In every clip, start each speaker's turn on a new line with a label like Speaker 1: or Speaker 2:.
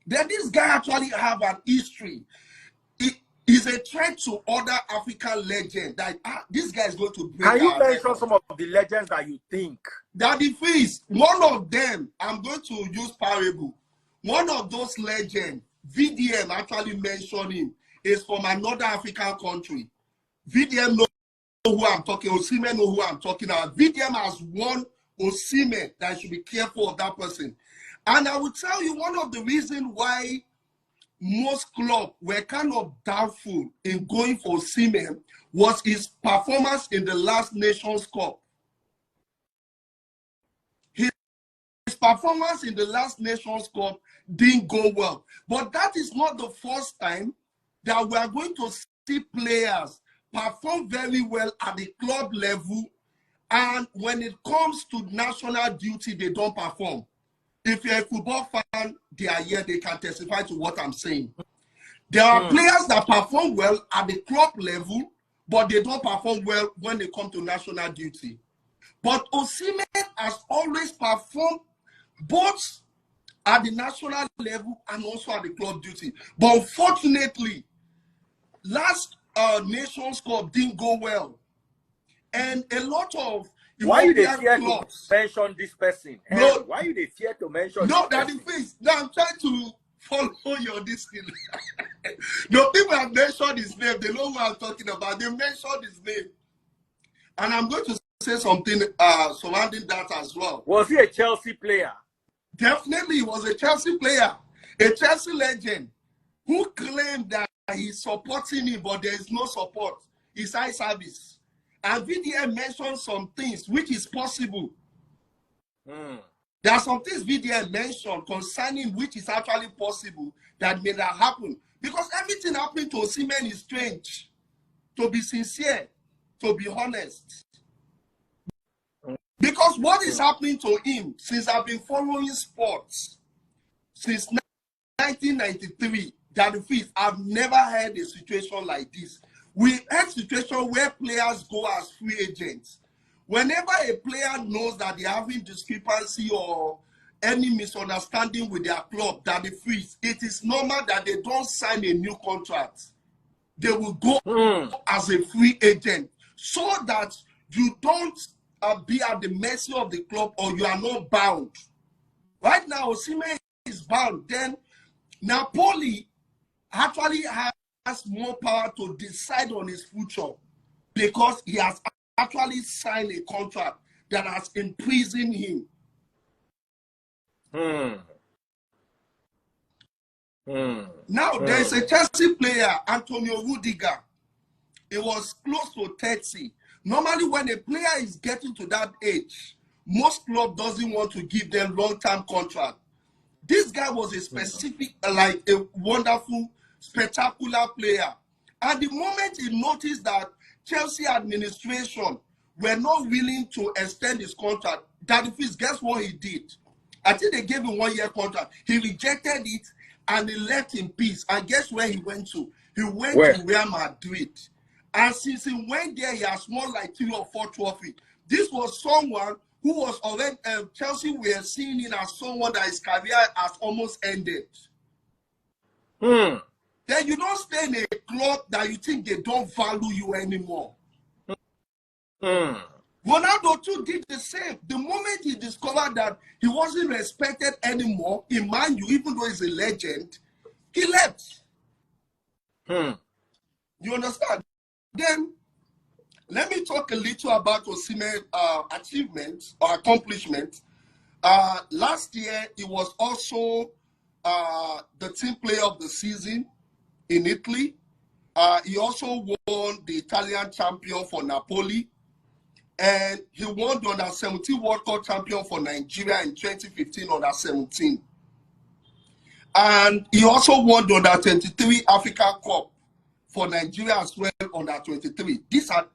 Speaker 1: Then this guy actually have an history. He is a threat to other African legends. That this guy is going to break.
Speaker 2: Can you mention some of the legends that you think?
Speaker 1: That the fees, one of them, I'm going to use parable. One of those legends, VDM actually mentioned him, is from another African country. VDM know who I'm talking. Osimhen know who I'm talking about. VDM has one Osimhen that should be careful of that person. And I will tell you one of the reasons why most clubs were kind of doubtful in going for Osimhen was his performance in the last Nations Cup. His performance in the last Nations Cup didn't go well. But that is not the first time that we are going to see players perform very well at the club level, and when it comes to national duty, they don't perform. If you're a football fan, they are here, they can testify to what I'm saying. There are players that perform well at the club level, but they don't perform well when they come to national duty. But Osimhen has always performed both at the national level and also at the club duty. But unfortunately, last Nations Cup didn't go well. And a lot of
Speaker 2: why you they fear
Speaker 1: clubs,
Speaker 2: to mention this person?
Speaker 1: No,
Speaker 2: why you they fear to mention
Speaker 1: no,
Speaker 2: this
Speaker 1: that
Speaker 2: person?
Speaker 1: the face. Now I'm trying to follow your this thing. No, people have mentioned his name. They know what I'm talking about. They mentioned his name. And I'm going to say something surrounding that as well.
Speaker 2: Was he a Chelsea player?
Speaker 1: Definitely, he was a Chelsea player, a Chelsea legend who claimed that he's supporting him, but there is no support. It's high service. And VDM mentioned some things which is possible. There are some things VDM mentioned concerning which is actually possible that may not happen. Because everything happening to Osimhen is strange. To be sincere, to be honest. Because what is happening to him, since I've been following sports, since 1993, that the fees, I've never had a situation like this. We had situations where players go as free agents. Whenever a player knows that they're having discrepancy or any misunderstanding with their club, that the fees, it is normal that they don't sign a new contract. They will go as a free agent so that you don't be at the mercy of the club or you are not bound. Right now, Osimhen is bound. Then Napoli actually has more power to decide on his future because he has actually signed a contract that has imprisoned him. Now, there is a Chelsea player, Antonio Rudiger. He was close to 30. Normally, when a player is getting to that age, most club doesn't want to give them long-term contract. This guy was a specific, like a wonderful, spectacular player. At the moment he noticed that Chelsea administration were not willing to extend his contract, that if guess what he did? I think they gave him 1 year contract. He rejected it and he left in peace. And guess where he went to? He went to Real Madrid. And since he went there, he has won like 3 or 4 trophies. This was someone who was already, Chelsea were seeing him as someone that his career has almost ended. Then you don't stay in a club that you think they don't value you anymore. Ronaldo too did the same. The moment he discovered that he wasn't respected anymore in Man U, even though he's a legend, he left. You understand? Then, let me talk a little about Osimhen's achievements or accomplishments. Last year, he was also the team player of the season in Italy. He also won the Italian champion for Napoli. And he won the Under-17 World Cup champion for Nigeria in 2015 Under-17. And he also won the Under-23 Africa Cup for Nigeria as well, Under-23. These are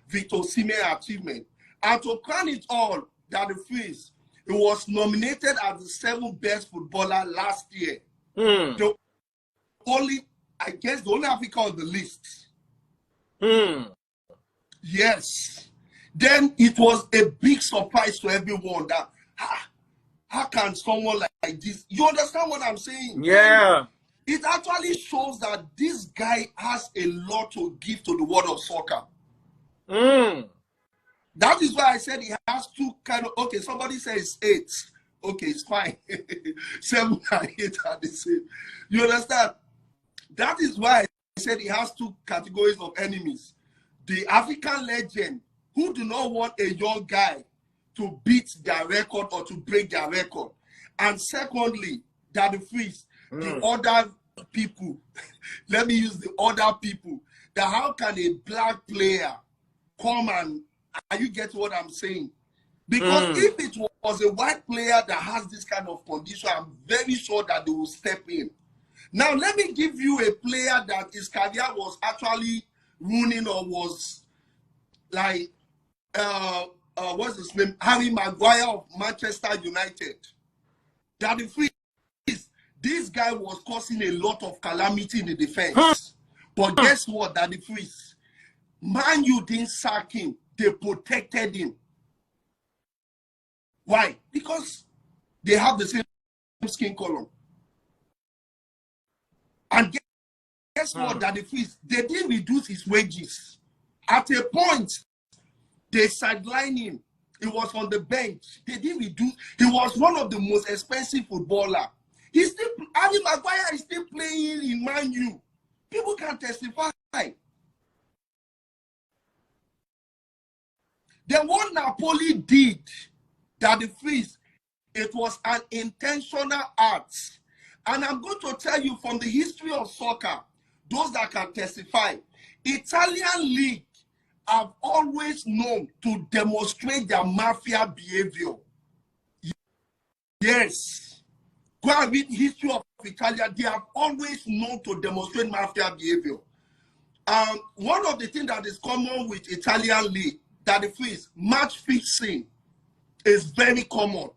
Speaker 1: Victor Osimhen achievement. And to crown it all, that the fees, he was nominated as the 7th best footballer last year. The only, I guess, the only Africa on the list. Yes. Then it was a big surprise to everyone that how can someone like this? You understand what I'm saying?
Speaker 2: Yeah.
Speaker 1: It actually shows that this guy has a lot to give to the world of soccer. That is why I said he has two kind of, okay, somebody says 8. Okay, it's fine. 7 and 8 are the same. You understand? That is why I said he has two categories of enemies. The African legend who do not want a young guy to beat their record or to break their record. And secondly, that the freeze, the other people, let me use the other people, that how can a black player come and you get what I'm saying? Because if it was a white player that has this kind of condition, I'm very sure that they will step in. Now, let me give you a player that his career was actually ruining or was like, what's his name? Harry Maguire of Manchester United. That the freeze, this guy was causing a lot of calamity in the defense. But guess what? That the freeze, Man U didn't sack him. They protected him. Why? Because they have the same skin color. And guess what? That the freeze, they didn't reduce his wages. At a point, they sidelined him. He was on the bench. They didn't reduce. He was one of the most expensive footballers. He's still, Harry Maguire is still playing in Man U. People can testify. Then what Napoli did, that the freeze, it was an intentional act. And I'm going to tell you from the history of soccer, those that can testify, Italian league have always known to demonstrate their mafia behavior. Yes. Go and read the history of Italia. They have always known to demonstrate mafia behavior. One of the things that is common with Italian league, that the freeze, match fixing is very common.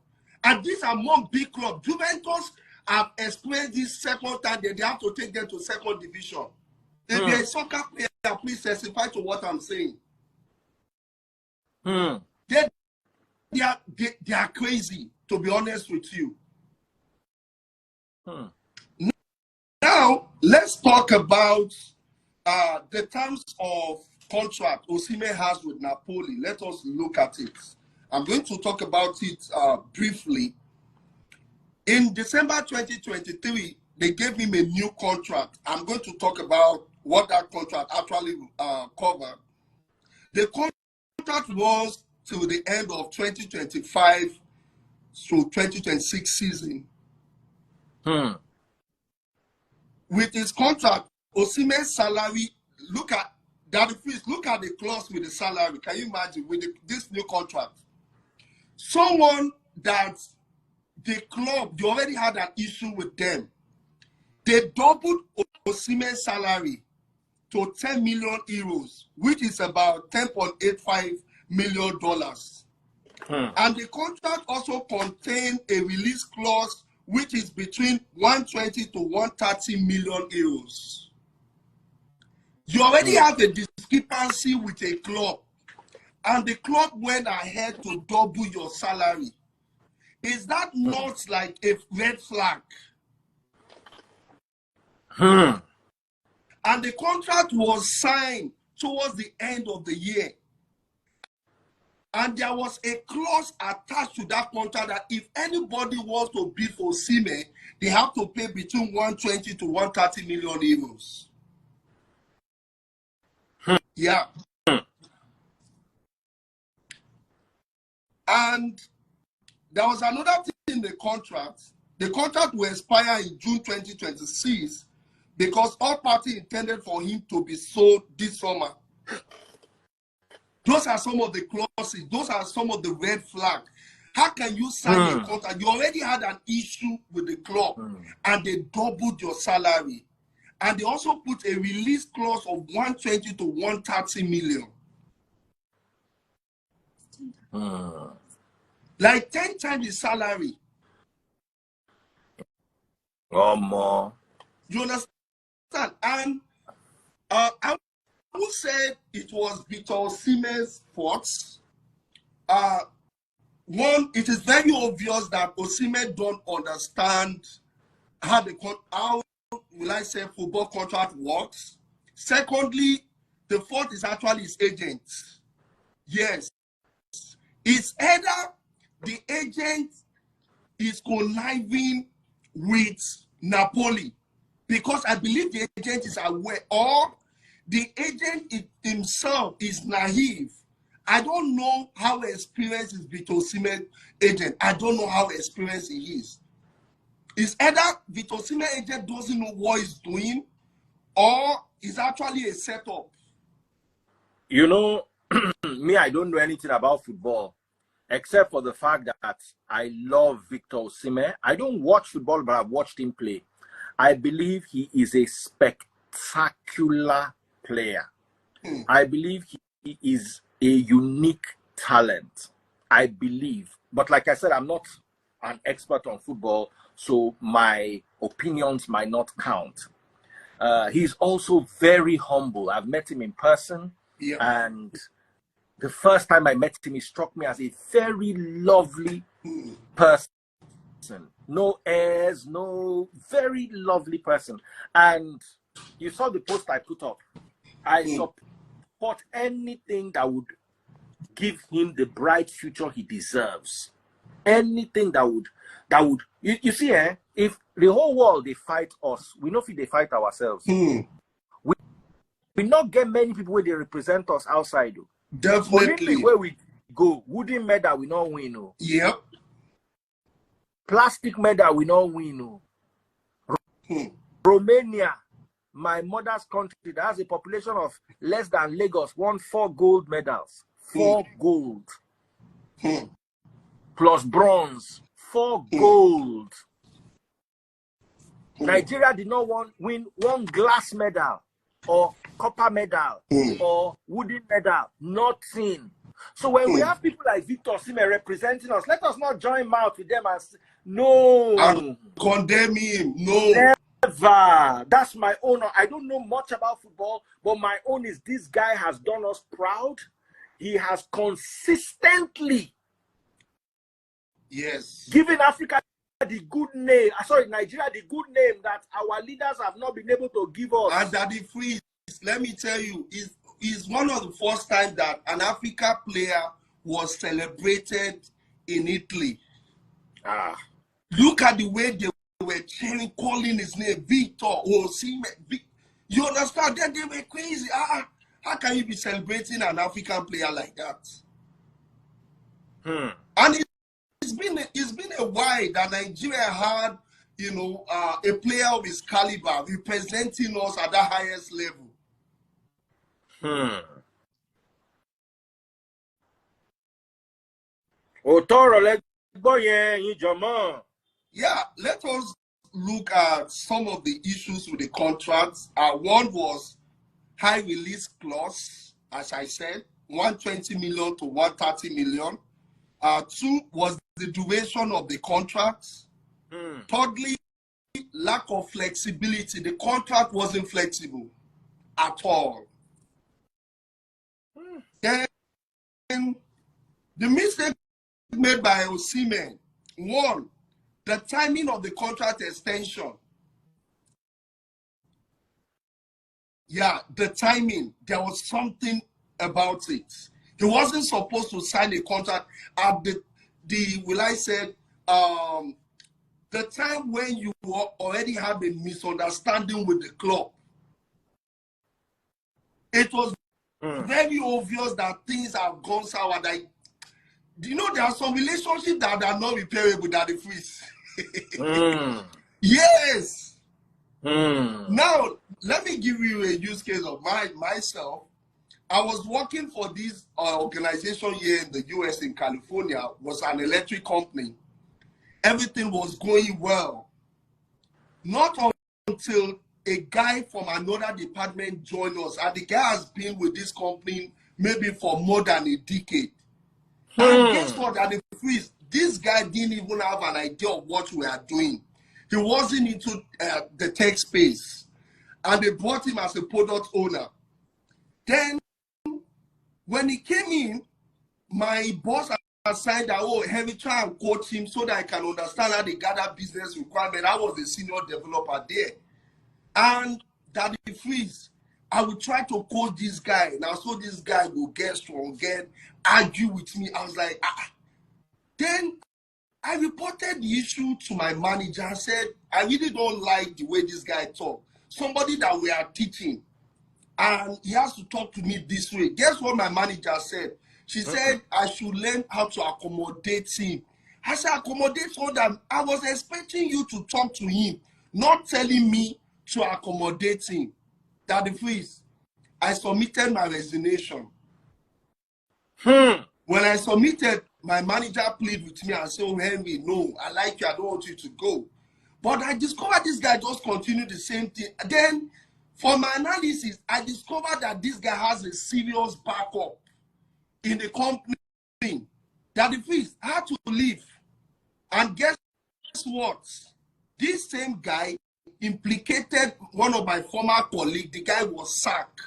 Speaker 1: And these are among big clubs. Juventus have experienced this second time that they have to take them to second division. If you're a soccer player, please testify to what I'm saying. They are crazy, to be honest with you. Now, let's talk about the terms of contract Osimhen has with Napoli. Let us look at it. I'm going to talk about it briefly. In December 2023, they gave him a new contract. I'm going to talk about what that contract actually covered. The contract was to the end of 2025 to 2026 season. With his contract, Osimhen's salary, look at the clause with the salary. Can you imagine with this new contract? Someone that the club, they already had an issue with them. They doubled Osimhen's salary to 10 million euros, which is about $10.85 million. And the contract also contained a release clause which is between 120 to 130 million euros. You already have a discrepancy with a club, and the club went ahead to double your salary. Is that not like a red flag? And the contract was signed towards the end of the year. And there was a clause attached to that contract that if anybody wants to bid for Osimhen, they have to pay between 120 to 130 million euros. Yeah. And there was another thing in the contract. The contract will expire in June 2026 because all parties intended for him to be sold this summer. Those are some of the clauses. Those are some of the red flags. How can you sign a contract? You already had an issue with the club and they doubled your salary. And they also put a release clause of 120 to 130 million. Like 10 times his salary.
Speaker 2: More.
Speaker 1: You understand? And I would say it was Victor Osimhen's fault. one, it is very obvious that Osimhen don't understand how will I say football contract works. Secondly, the fourth is actually his agent. Yes, it's either the agent is conniving with Napoli, because I believe the agent is aware, or the agent himself is naive. I don't know how experienced is Victor Osimhen agent. I don't know how experienced he is. It's either Victor Osimhen agent doesn't know what he's doing, or it's actually a setup.
Speaker 2: You know, me, I don't know anything about football, except for the fact that I love Victor Osimhen. I don't watch football, but I've watched him play. I believe he is a spectacular player. I believe he is a unique talent. I believe. But like I said, I'm not an expert on football, so my opinions might not count. He's also very humble. I've met him in person, and the first time I met him, he struck me as a very lovely person. No airs, no, very lovely person. And you saw the post I put up. I support anything that would give him the bright future he deserves. Anything that would you see, if the whole world they fight us, we know if they fight ourselves. We not get many people where they represent us outside.
Speaker 1: Definitely.
Speaker 2: Where we go, wooden medal we not win.
Speaker 1: Yep.
Speaker 2: Plastic medal we not win. Romania, my mother's country, that has a population of less than Lagos, won 4 gold medals. 4 gold. Plus bronze. 4 gold. Nigeria did not win 1 glass medal or copper medal or wooden medal. Nothing. So when we have people like Victor Osimhen representing us, let us not join mouth with them and say, no.
Speaker 1: And condemn him. No.
Speaker 2: Never. That's my own. I don't know much about football, but my own is this guy has done us proud. He has consistently given Africa the good name, Nigeria the good name that our leaders have not been able to give us.
Speaker 1: And Daddy Freeze, let me tell you, is one of the first times that an Africa player was celebrated in Italy. Look at the way they were cheering, calling his name, Victor Osimhen. You understand? Then they were crazy. How can you be celebrating an African player like that? And it's been a while that Nigeria had, a player of his caliber representing us at the highest level. Yeah, let us look at some of the issues with the contracts. One was high release clause, as I said, 120 million to 130 million. 2 was the duration of the contracts. Thirdly, lack of flexibility. The contract wasn't flexible at all. Then the mistake made by Osimhen, 1, the timing of the contract extension. Yeah, the timing, there was something about it. He wasn't supposed to sign a contract at the time when you already have a misunderstanding with the club. It was very obvious that things have gone sour. Like, there are some relationships that are not repairable, that the freeze. Yes. Now, let me give you a use case of myself. I was working for this organization here in the US in California. It was an electric company. Everything was going well. Not until a guy from another department joined us. And the guy has been with this company maybe for more than a decade. And guess what? At the freeze, this guy didn't even have an idea of what we are doing. He wasn't into the tech space. And they brought him as a product owner. Then, when he came in, my boss assigned that, oh, Henry, try and coach him so that I can understand how they gather business requirement. I was the senior developer there. And Daddy Freeze, I will try to coach this guy. Now, so this guy will get strong, get argue with me. I was like, ah. Then I reported the issue to my manager and said, I really don't like the way this guy talk. Somebody that we are teaching, and he has to talk to me this way. Guess what my manager said? She said I should learn how to accommodate him. I said, accommodate so that I was expecting you to talk to him, not telling me to accommodate him. Daddy Freeze, I submitted my resignation. When I submitted, my manager pleaded with me and said, oh, Henry, no, I like you, I don't want you to go. But I discovered this guy just continued the same thing. Then, for my analysis, I discovered that this guy has a serious backup in the company. Daddy Freeze, I had to leave. And guess what? This same guy implicated one of my former colleagues. The guy was sacked.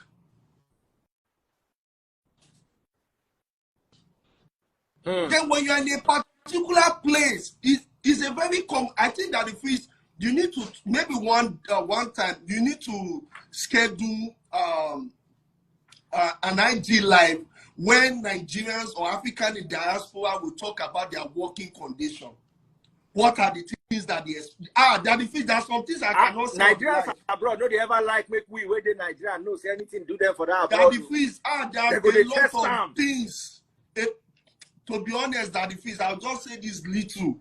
Speaker 1: Then when you're in a particular place, it's a very I think that if you need to maybe one time you need to schedule an IG live when Nigerians or African in diaspora will talk about their working condition. What are the things that they Daddy Freeze, there's some things I cannot say.
Speaker 2: Nigerians abroad, no, they ever like make we where the Nigerian knows anything do them for that.
Speaker 1: Daddy Freeze, there's a lot of things. To be honest, Daddy Freeze, I'll just say this little.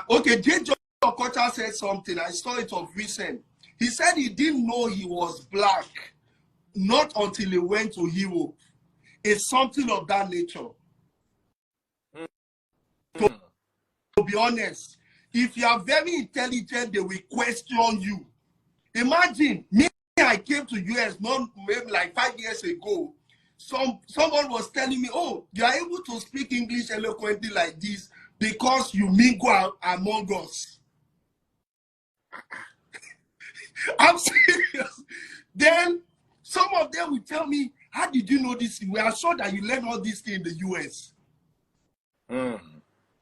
Speaker 1: Okay, J. John Okocha said something. I saw it of recent. He said he didn't know he was black, not until he went to Europe. It's something of that nature. To be honest, if you are very intelligent, they will question you. Imagine me, I came to US not maybe like 5 years ago. Someone was telling me, oh, you are able to speak English eloquently like this because you mingle among us. I'm serious. Then some of them will tell me, how did you know this? We are sure that you learned all this thing in the US.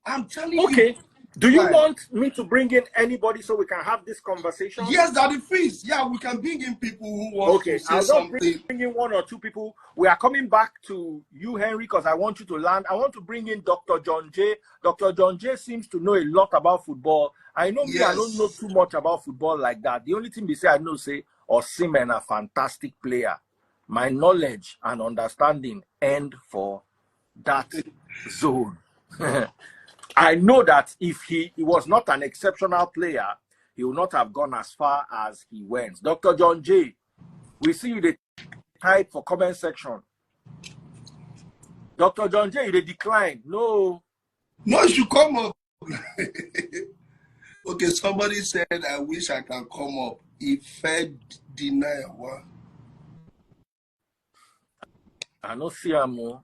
Speaker 1: I'm telling you.
Speaker 2: Okay. Do you want me to bring in anybody so we can have this conversation?
Speaker 1: Yes, Daddy Freeze. Yeah, we can bring in people who want to say something.
Speaker 2: Bring in one or two people. We are coming back to you, Henry, because I want you to land. I want to bring in Dr. John J. Dr. John J seems to know a lot about football. I know me, I don't know too much about football like that. The only thing they say I know, say, Osimhen, a fantastic player. My knowledge and understanding end for that zone. I know that if he was not an exceptional player, he would not have gone as far as he went. Dr. John J, we see you the type for comment section. Dr. John J, you decline. No.
Speaker 1: No, you should come up. Okay, somebody said, I wish I can come up. If Fed deny what?
Speaker 2: I don't see him more.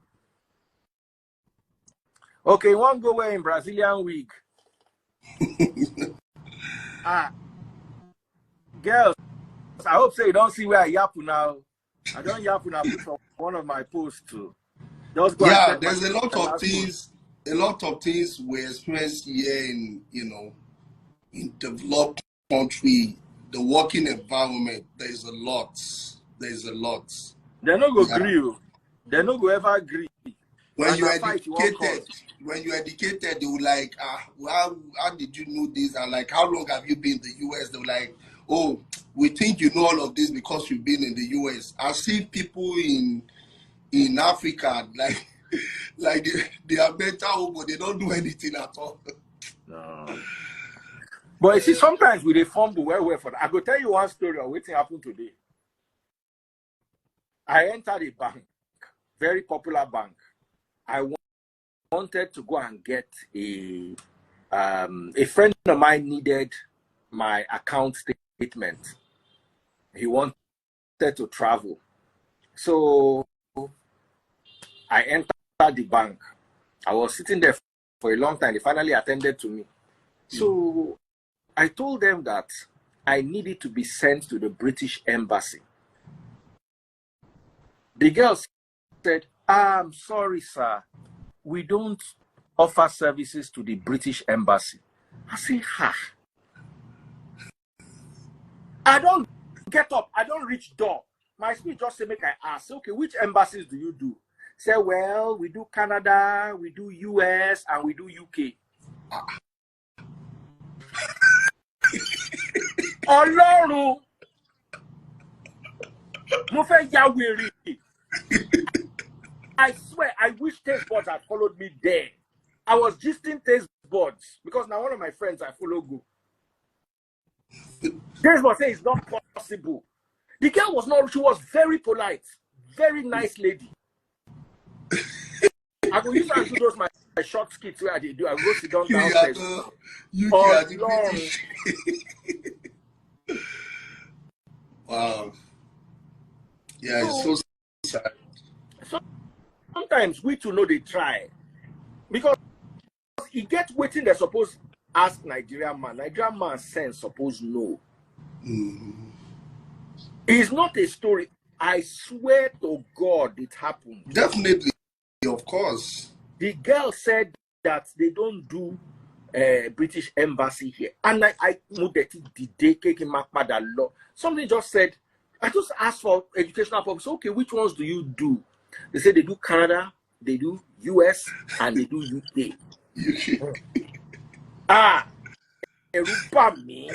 Speaker 2: Okay, you want to go where in Brazilian wig? Girls, I hope so you don't see where I yapu now. I don't yapu now for one of my posts too. Just go
Speaker 1: there's a lot of things. A lot of things we experience here in in developed country. The working environment. There's a lot. There's a lot.
Speaker 2: They're not going to agree. They're not going to ever agree.
Speaker 1: When you're educated, they will like, how did you know this? And like, how long have you been in the US? They were like, oh, we think you know all of this because you've been in the US. I see people in Africa, like they are better, but they don't do anything at all.
Speaker 2: No. But you see, sometimes we fumble where for that. I go tell you one story of what happened today. I entered a bank, very popular bank. I wanted to go and get a friend of mine needed my account statement. He wanted to travel. So I entered the bank. I was sitting there for a long time. They finally attended to me. So I told them that I needed to be sent to the British Embassy. The girl said, I'm sorry, sir. we don't offer services to the British Embassy. I say, I don't get up. I don't reach door. My speech just say, make I ask, okay, which embassies do you do? Say, well, we do Canada, we do US, and we do UK. Ọlọ́run, mo fẹ́ ya wèrè. I swear, I wish taste buds had followed me there. I was gisting taste buds because now one of my friends I follow go. Taste buds say it's not possible. The girl was not, she was very polite, very nice lady. I go use her to those my short skits where I do. I go sit down downstairs.
Speaker 1: Wow. Yeah, it's so sad.
Speaker 2: Sometimes we too know they try. Because he get waiting they suppose ask Nigerian man sense suppose no. It's not a story. I swear to God it happened.
Speaker 1: Definitely, of course.
Speaker 2: The girl said that they don't do British Embassy here. And I moved the day taking my father law. Something just said, I just asked for educational purpose. Okay, which ones do you do? They say they do Canada, they do US, and they do UK. Me.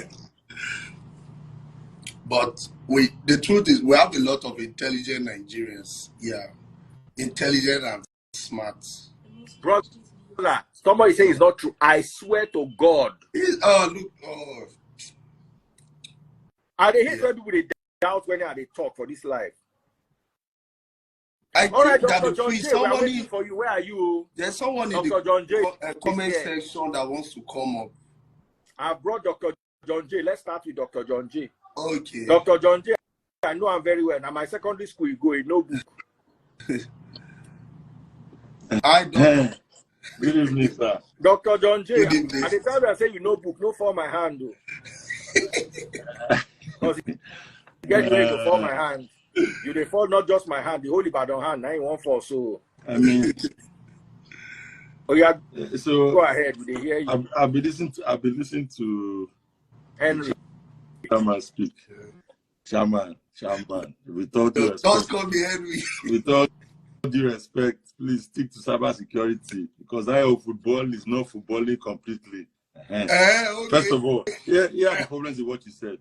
Speaker 1: But the truth is, we have a lot of intelligent Nigerians. Yeah, intelligent and smart.
Speaker 2: Brother, somebody say it's not true. I swear to God. Are they hate when people they doubt when they talk for this life?
Speaker 1: I
Speaker 2: all right,
Speaker 1: think that
Speaker 2: Dr. John J, we are waiting for you. Where are you?
Speaker 1: There's someone
Speaker 2: Dr.
Speaker 1: in the
Speaker 2: John J,
Speaker 1: comment section that wants to come up.
Speaker 2: I brought Dr. John J. Let's start with Dr. John J.
Speaker 1: Okay.
Speaker 2: Dr. John J, I know him very well. Now my secondary school, you go in no book.
Speaker 1: I don't.
Speaker 3: Good evening, sir.
Speaker 2: Dr. John J,
Speaker 1: Good evening.
Speaker 2: at the time I say you no book, no for my hand. Because get ready to fall my hand. You they fall not just my hand, the whole Ibadan hand. Now you won't fall. So
Speaker 3: I mean,
Speaker 2: oh yeah.
Speaker 3: So
Speaker 2: go ahead. They hear you.
Speaker 3: I've been listening to
Speaker 2: Henry.
Speaker 3: Chairman speak. Chairman. With all due respect,
Speaker 1: Don't call me Henry.
Speaker 3: With all due respect, please stick to cyber security because football is not footballing completely.
Speaker 1: Okay.
Speaker 3: First of all, the problem is what you said.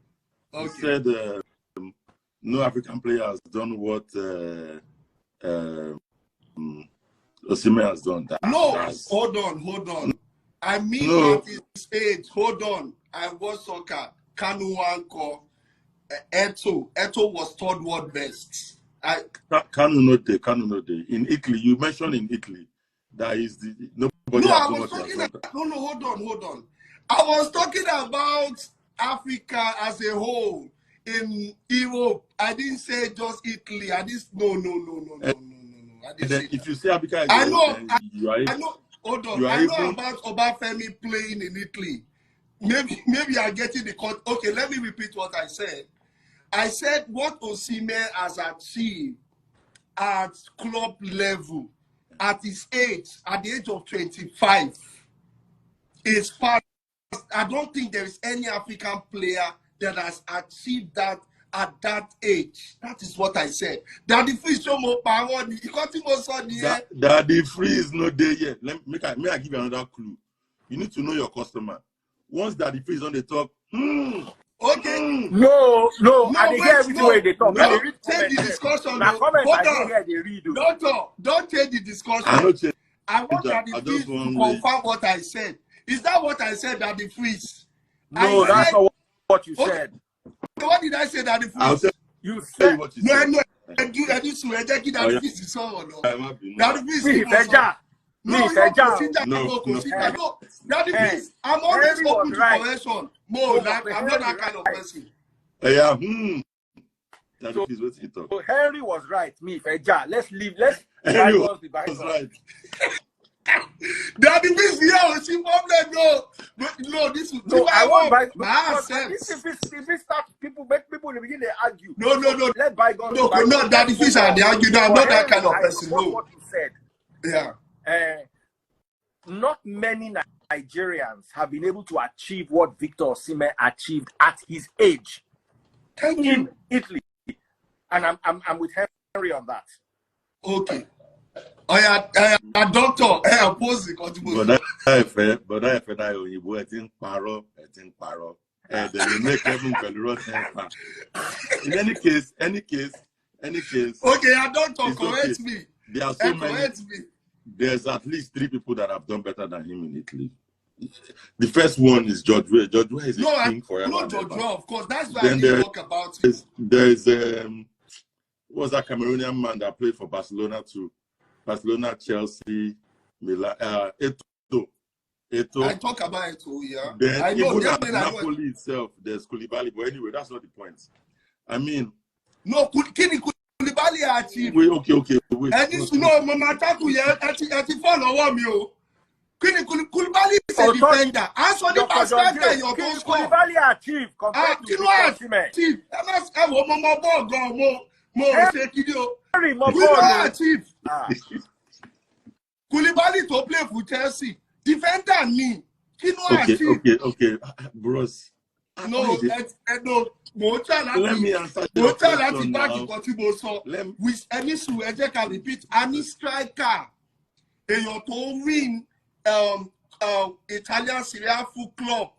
Speaker 1: Okay.
Speaker 3: You said no African player has done what Osimhen has done.
Speaker 1: Hold on. I mean at his age. Hold on. I watch soccer. Kanu Wanko. Eto was third world best.
Speaker 3: Kanu no day. In Italy, you mentioned in Italy that is nobody.
Speaker 1: No, I was talking hold on. I was talking about Africa as a whole. In Europe, I didn't say just Italy. I didn't. No. I didn't say
Speaker 3: if you say Africa,
Speaker 1: I know.
Speaker 3: I
Speaker 1: know. Hold on. I know about Obafemi playing in Italy. Maybe I'm getting the cut. Okay, let me repeat what I said. I said what Osimhen has achieved at club level at his age, at the age of 25, is fast. I don't think there is any African player that has achieved that at that age. That is what I said. Daddy Free show more power.
Speaker 3: Daddy Free is not there yet. May I give you another clue? You need to know your customer. Once Daddy Free is on the top,
Speaker 1: okay.
Speaker 2: No, I didn't hear everything where they talk.
Speaker 1: No, change the discussion. Don't change the discussion. I want Daddy Free to confirm what I said. Is that what I said, Daddy Freeze?
Speaker 2: No, that's not what you said.
Speaker 1: What did I say, Daddy Freeze?
Speaker 2: You said
Speaker 3: what you said.
Speaker 1: No. Daddy Freeze is so Daddy Freeze. Daddy Freeze. I'm always open to correction. I'm not that kind of person.
Speaker 3: Daddy Freeze, what's it talk?
Speaker 2: So Henry was right. Let's leave.
Speaker 3: Henry was right.
Speaker 1: Daddy Freeze, she problem. No, this is
Speaker 2: I want
Speaker 1: if
Speaker 2: it starts, people begin to argue.
Speaker 1: No.
Speaker 2: Let bygones.
Speaker 1: No, Daddy Freeze and they argue. No, I'm not that kind of person. No.
Speaker 2: What you said.
Speaker 1: Yeah.
Speaker 2: not many Nigerians have been able to achieve what Victor Osimhen achieved at his age in Italy. And I'm with Henry on that.
Speaker 1: Okay. A doctor, oppose the contribution.
Speaker 3: But I feel you I think paro. Then you make everyone in any case.
Speaker 1: Okay, a doctor, correct
Speaker 3: okay.
Speaker 1: me.
Speaker 3: There are so many. There's at least 3 people that have done better than him in Italy. The first one is George Weah. George Weah is a king forever.
Speaker 1: No, George Weah, of course. That's why I didn't talk about it.
Speaker 3: There's what was that Cameroonian man that played for Barcelona too? Barcelona, Chelsea, Milan, Eto'o.
Speaker 1: I talk about Eto'o, yeah.
Speaker 3: Then
Speaker 1: I know.
Speaker 3: even at Napoli itself, there's Koulibaly. But anyway, that's not the point. I mean,
Speaker 1: no, Koulibaly achieved.
Speaker 3: Wait, okay. Wait.
Speaker 1: And no, Mama Taku, fall over me. Koulibaly is a defender. As for the basketball, your goal score.
Speaker 2: Koulibaly achieved compared to Osimhen.
Speaker 1: Achieve. Koulibaly to play for Chelsea. Defender me.
Speaker 3: Okay. Bros.
Speaker 1: No.
Speaker 3: Let me answer your question now.
Speaker 1: With any can repeat any striker. And to win Italian Serie A full club.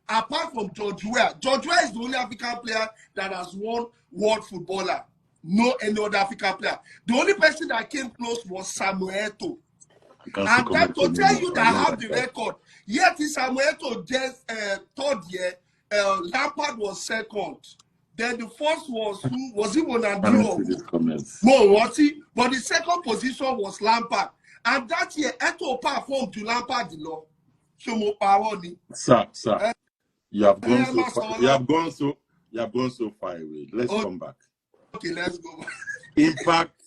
Speaker 1: Apart from George Weah. George Weah is the only African player that has won World Footballer. No any other African player. The only person that came close was Samuel Eto'o. And that to tell you that I have the record. Yet Samuel Eto'o just third year, Lampard was second. Then the first was who? Was it Ronaldo? No, was he? But the second position was Lampard. And that year, Eto'o performed to Lampard the law.
Speaker 3: Sir. You have gone so far away. Let's come back.
Speaker 1: Okay, let's go back.
Speaker 3: Impact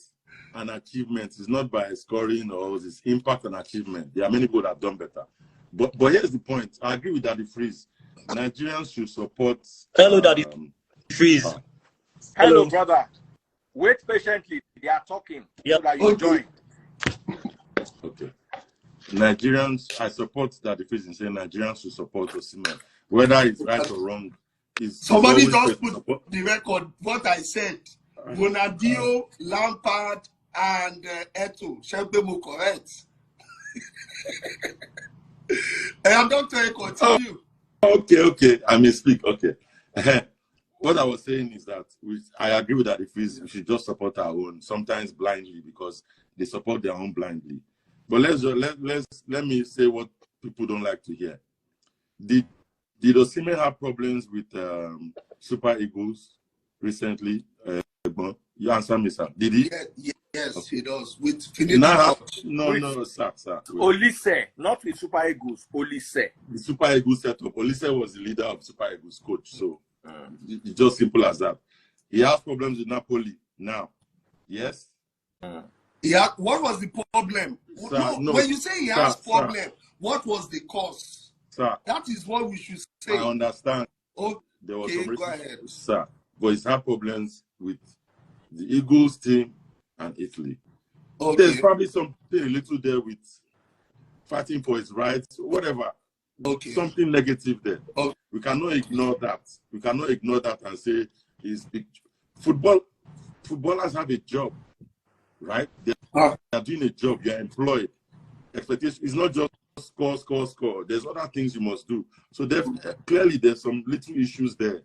Speaker 3: and achievement is not by scoring or it's impact and achievement. There are many people that have done better. But here's the point. I agree with Daddy Freeze. Nigerians should support.
Speaker 4: Hello, Daddy Freeze.
Speaker 2: Hello, brother. Wait patiently. They are talking. So that you join.
Speaker 3: Okay. Nigerians, I support Daddy Freeze in saying Nigerians should support Osimhen. Whether it's right or wrong,
Speaker 1: somebody just put the record. What I said, Ronaldo, Lampard, and Eto'o. Shebemo correct. I'm not trying to continue.
Speaker 3: Okay. I may speak. Okay. What I was saying is that I agree with that. If we should just support our own, sometimes blindly because they support their own blindly. But let me say what people don't like to hear. Did Osimhen have problems with Super Eagles recently? You answer me, sir. Did he?
Speaker 1: Yes, okay. He does.
Speaker 3: No, sir.
Speaker 2: Olise, not with Super Eagles. Olise.
Speaker 3: The Super Eagles setup. Olise was the leader of Super Eagles coach. So it's just simple as that. He has problems with Napoli now. Yes?
Speaker 1: Yeah. What was the problem?
Speaker 3: Sir, no,
Speaker 1: when you say he has problem, what was the cause?
Speaker 3: Sir,
Speaker 1: that is what we should say.
Speaker 3: I understand.
Speaker 1: Okay,
Speaker 3: there was some
Speaker 1: go ahead.
Speaker 3: Sir, but he's had problems with the Eagles team and Italy. Okay. There's probably something a little there with fighting for his rights, whatever.
Speaker 1: Okay.
Speaker 3: Something negative there.
Speaker 1: Okay.
Speaker 3: We cannot ignore that. We cannot ignore that and say he's big. Footballers have a job, right? They're doing a job. You're employed. Expectation is not just score. There's other things you must do. So clearly there's some little issues there.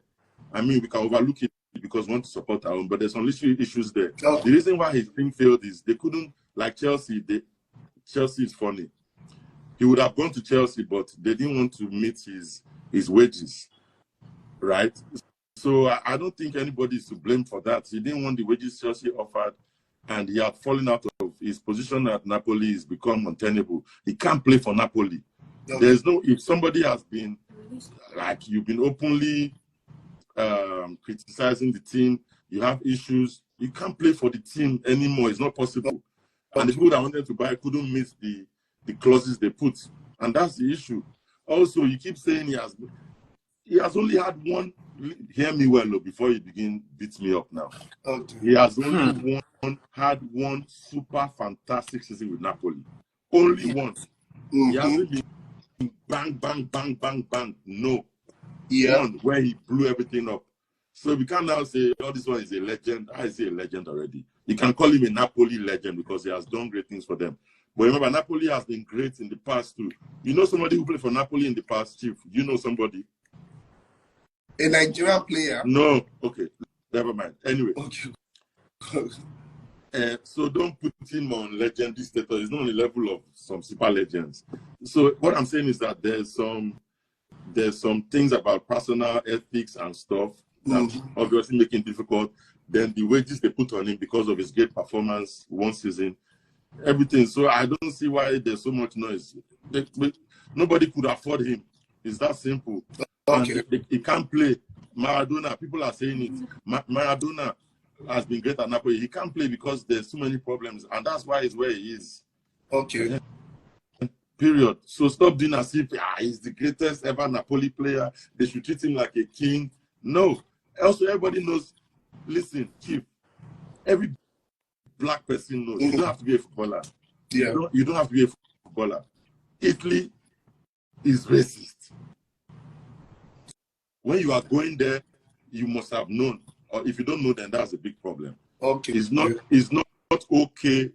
Speaker 3: I mean, we can overlook it because we want to support our own, but there's some little issues there. The reason why his thing failed is they couldn't, like Chelsea. Chelsea is funny. He would have gone to Chelsea, but they didn't want to meet his wages, right? So I don't think anybody is to blame for that. He didn't want the wages Chelsea offered, and he had fallen out of his position at Napoli. Has become untenable. He can't play for Napoli. There's no, if somebody has been, like you've been openly criticizing the team, you have issues, you can't play for the team anymore. It's not possible. And the people that wanted to buy couldn't meet the clauses they put. And that's the issue. Also, you keep saying he has only had one, hear me well before you begin beat me up now. Okay. He has only had one super fantastic season with Napoli. Only one. He hasn't been bang, bang, bang, bang, bang. No.
Speaker 1: Yeah.
Speaker 3: One where he blew everything up. So we can't now say, oh, this one is a legend. I say a legend already. You can call him a Napoli legend because he has done great things for them. But remember, Napoli has been great in the past too. You know somebody who played for Napoli in the past, Chief? You know somebody?
Speaker 1: A Nigerian player?
Speaker 3: No. Okay. Never mind. Anyway.
Speaker 1: Okay.
Speaker 3: So don't put him on legendary status. He's not on the level of some super legends. So what I'm saying is that there's some things about personal ethics and stuff that obviously make him difficult. Then the wages they put on him because of his great performance one season, everything. So I don't see why there's so much noise. Nobody could afford him. It's that simple.
Speaker 1: Okay.
Speaker 3: And he can't play. Maradona, people are saying it. Maradona has been great at Napoli. He can't play because there's too many problems, and that's why he's where he is.
Speaker 1: Okay.
Speaker 3: Period. So stop doing as if he's the greatest ever Napoli player. They should treat him like a king. No. Also, everybody knows. Listen, Chief. Every black person knows. You don't have to be a footballer.
Speaker 1: Yeah.
Speaker 3: You don't have to be a footballer. Italy is racist. When you are going there, you must have known. Or if you don't know, then that's a big problem.
Speaker 1: Okay.
Speaker 3: It's not okay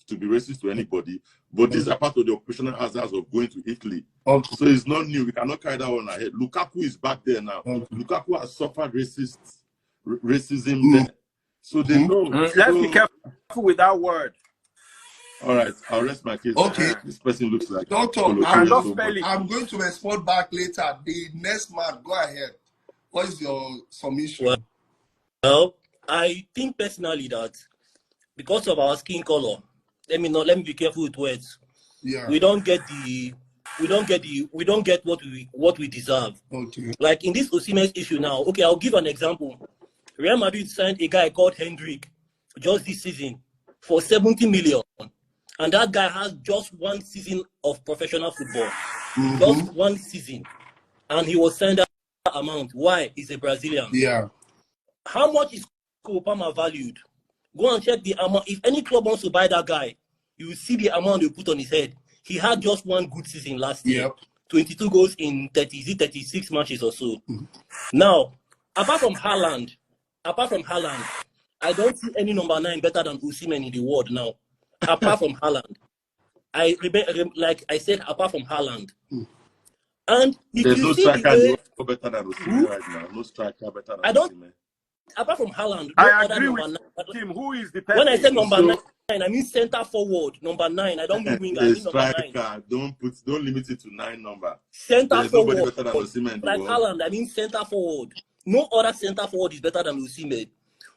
Speaker 3: to be racist to anybody, but these are part of the occupational hazards of going to Italy.
Speaker 1: Okay.
Speaker 3: So it's not new. We cannot carry that on our head. Lukaku is back there now.
Speaker 1: Okay.
Speaker 3: Lukaku has suffered racism there. So they know.
Speaker 2: Let's be careful with that word.
Speaker 3: All right, I'll rest my case.
Speaker 1: Okay.
Speaker 3: This person looks like
Speaker 1: Doctor, I'm going to respond back later. The next man, go ahead. What is your submission?
Speaker 4: Well, I think personally that because of our skin color, let me be careful with words.
Speaker 1: Yeah.
Speaker 4: We don't get what we deserve.
Speaker 1: Okay.
Speaker 4: Like in this Osimhen issue now. Okay, I'll give an example. Real Madrid signed a guy called Hendrick just this season for 70 million. And that guy has just one season of professional football. Just one season. And he was signed that amount. Why? He's a Brazilian.
Speaker 1: Yeah.
Speaker 4: How much is Kopama valued? Go and check the amount. If any club wants to buy that guy, you will see the amount they put on his head. He had just one good season last year.
Speaker 1: Yep.
Speaker 4: 22 goals in 36 matches or so. Now, apart from Haaland, I don't see any number 9 better than Osimhen in the world now. Apart from Haaland. Like I said, apart from Haaland. And if
Speaker 3: there's
Speaker 4: you
Speaker 3: no
Speaker 4: see
Speaker 3: striker better than Osimhen right now. No striker better than Osimhen.
Speaker 4: Apart from Haaland,
Speaker 2: I agree with him. Who is the person?
Speaker 4: When I say number 9, I mean center forward. Number 9. I don't mean winger. I mean number 9.
Speaker 3: Don't limit it to 9 number.
Speaker 4: Center forward.
Speaker 3: Nobody better than Osimhen.
Speaker 4: Like Haaland, I mean center forward. No other center forward is better than Osimhen.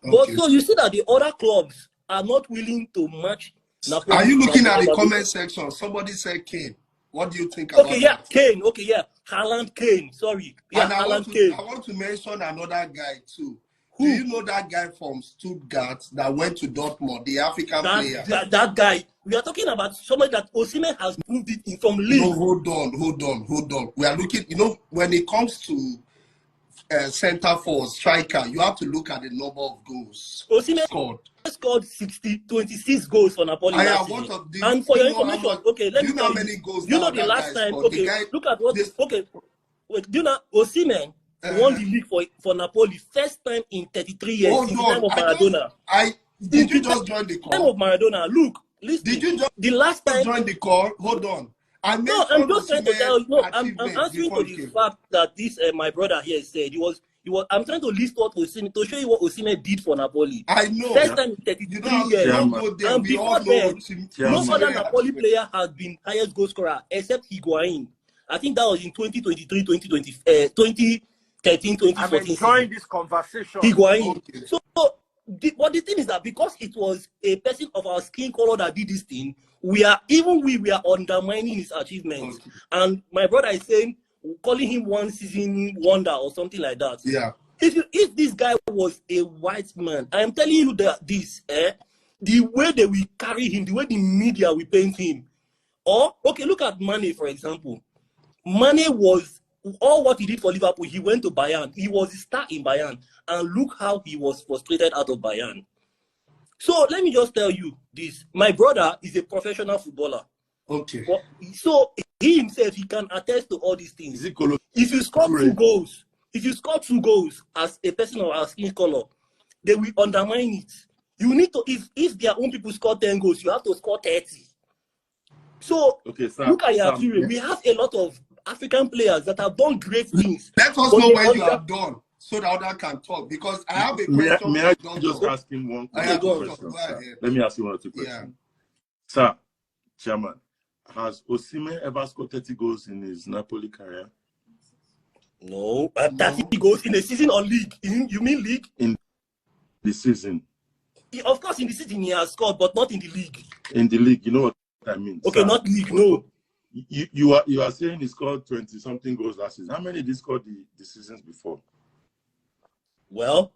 Speaker 4: But so you see that the other clubs are not willing to match Napoli.
Speaker 1: Are you looking at the comment section? Somebody said Kane. What do you think about that?
Speaker 4: Kane. Okay, yeah. Haaland, Kane. Sorry. Yeah,
Speaker 1: and
Speaker 4: Kane.
Speaker 1: I want to mention another guy too. Who? Do you know that guy from Stuttgart that went to Dortmund, the African player?
Speaker 4: That guy. We are talking about somebody that Osimhen has moved it in from league.
Speaker 1: No, hold on. We are looking, when it comes to center forward, striker, you have to look at the number of goals.
Speaker 4: Osimhen scored 26 goals for Napoli last season. And for your information, okay, let me tell you.
Speaker 1: Many goals
Speaker 4: you know the last time, okay, look at what, wait, do you know Osimhen won the league for Napoli first time in 33 years in the time of Maradona.
Speaker 1: Did you just join the call?
Speaker 4: Time of Maradona, look, listen.
Speaker 1: Did you just
Speaker 4: the last time
Speaker 1: join the call? Hold on.
Speaker 4: I'm just trying to tell you. No, I'm answering to the fact that this my brother here said he was. I'm trying to list what Osimhen to show you what Osimhen did for Napoli.
Speaker 1: I know.
Speaker 4: First time in 33 years. And before then, no other Napoli player has been highest goal scorer except Higuain. I think that was in 2023, 2013, 2014.
Speaker 2: I'm enjoying this conversation.
Speaker 4: Higuain. Okay. So, but the thing is that because it was a person of our skin color that did this thing, we are undermining his achievements. Okay. And my brother is saying, calling him one season wonder or something like that.
Speaker 1: Yeah.
Speaker 4: If this guy was a white man, I am telling you that the way that we carry him, the way the media will paint him. Or, okay, look at Mane, for example. Mane was all what he did for Liverpool. He went to Bayern. He was a star in Bayern. And look how he was frustrated out of Bayern. So let me just tell you this. My brother is a professional footballer.
Speaker 1: Okay.
Speaker 4: So he himself, he can attest to all these things.
Speaker 3: Is it Colo?
Speaker 4: If you score 2 goals, as a person of our skin color, they will undermine it. You need to, if their own people score 10 goals, you have to score 30. So
Speaker 3: Okay, sir,
Speaker 4: look at your theory. We have a lot of African players that have done great things.
Speaker 1: Let us know when you are done, so the other can talk. Because I have a question.
Speaker 3: May I just ask him one question? Let me ask you one or two questions.
Speaker 1: Yeah.
Speaker 3: Sir, Chairman, has Osimhen ever scored 30 goals in his Napoli career?
Speaker 4: No. 30 goals in a season or league? You mean league?
Speaker 3: In the season.
Speaker 4: Of course, in the season he has scored, but not in the league.
Speaker 3: In the league, you know what I mean?
Speaker 4: Okay, sir, not league, no.
Speaker 3: You are saying he scored 20-something goals last season. How many did he score the seasons before?
Speaker 4: Well,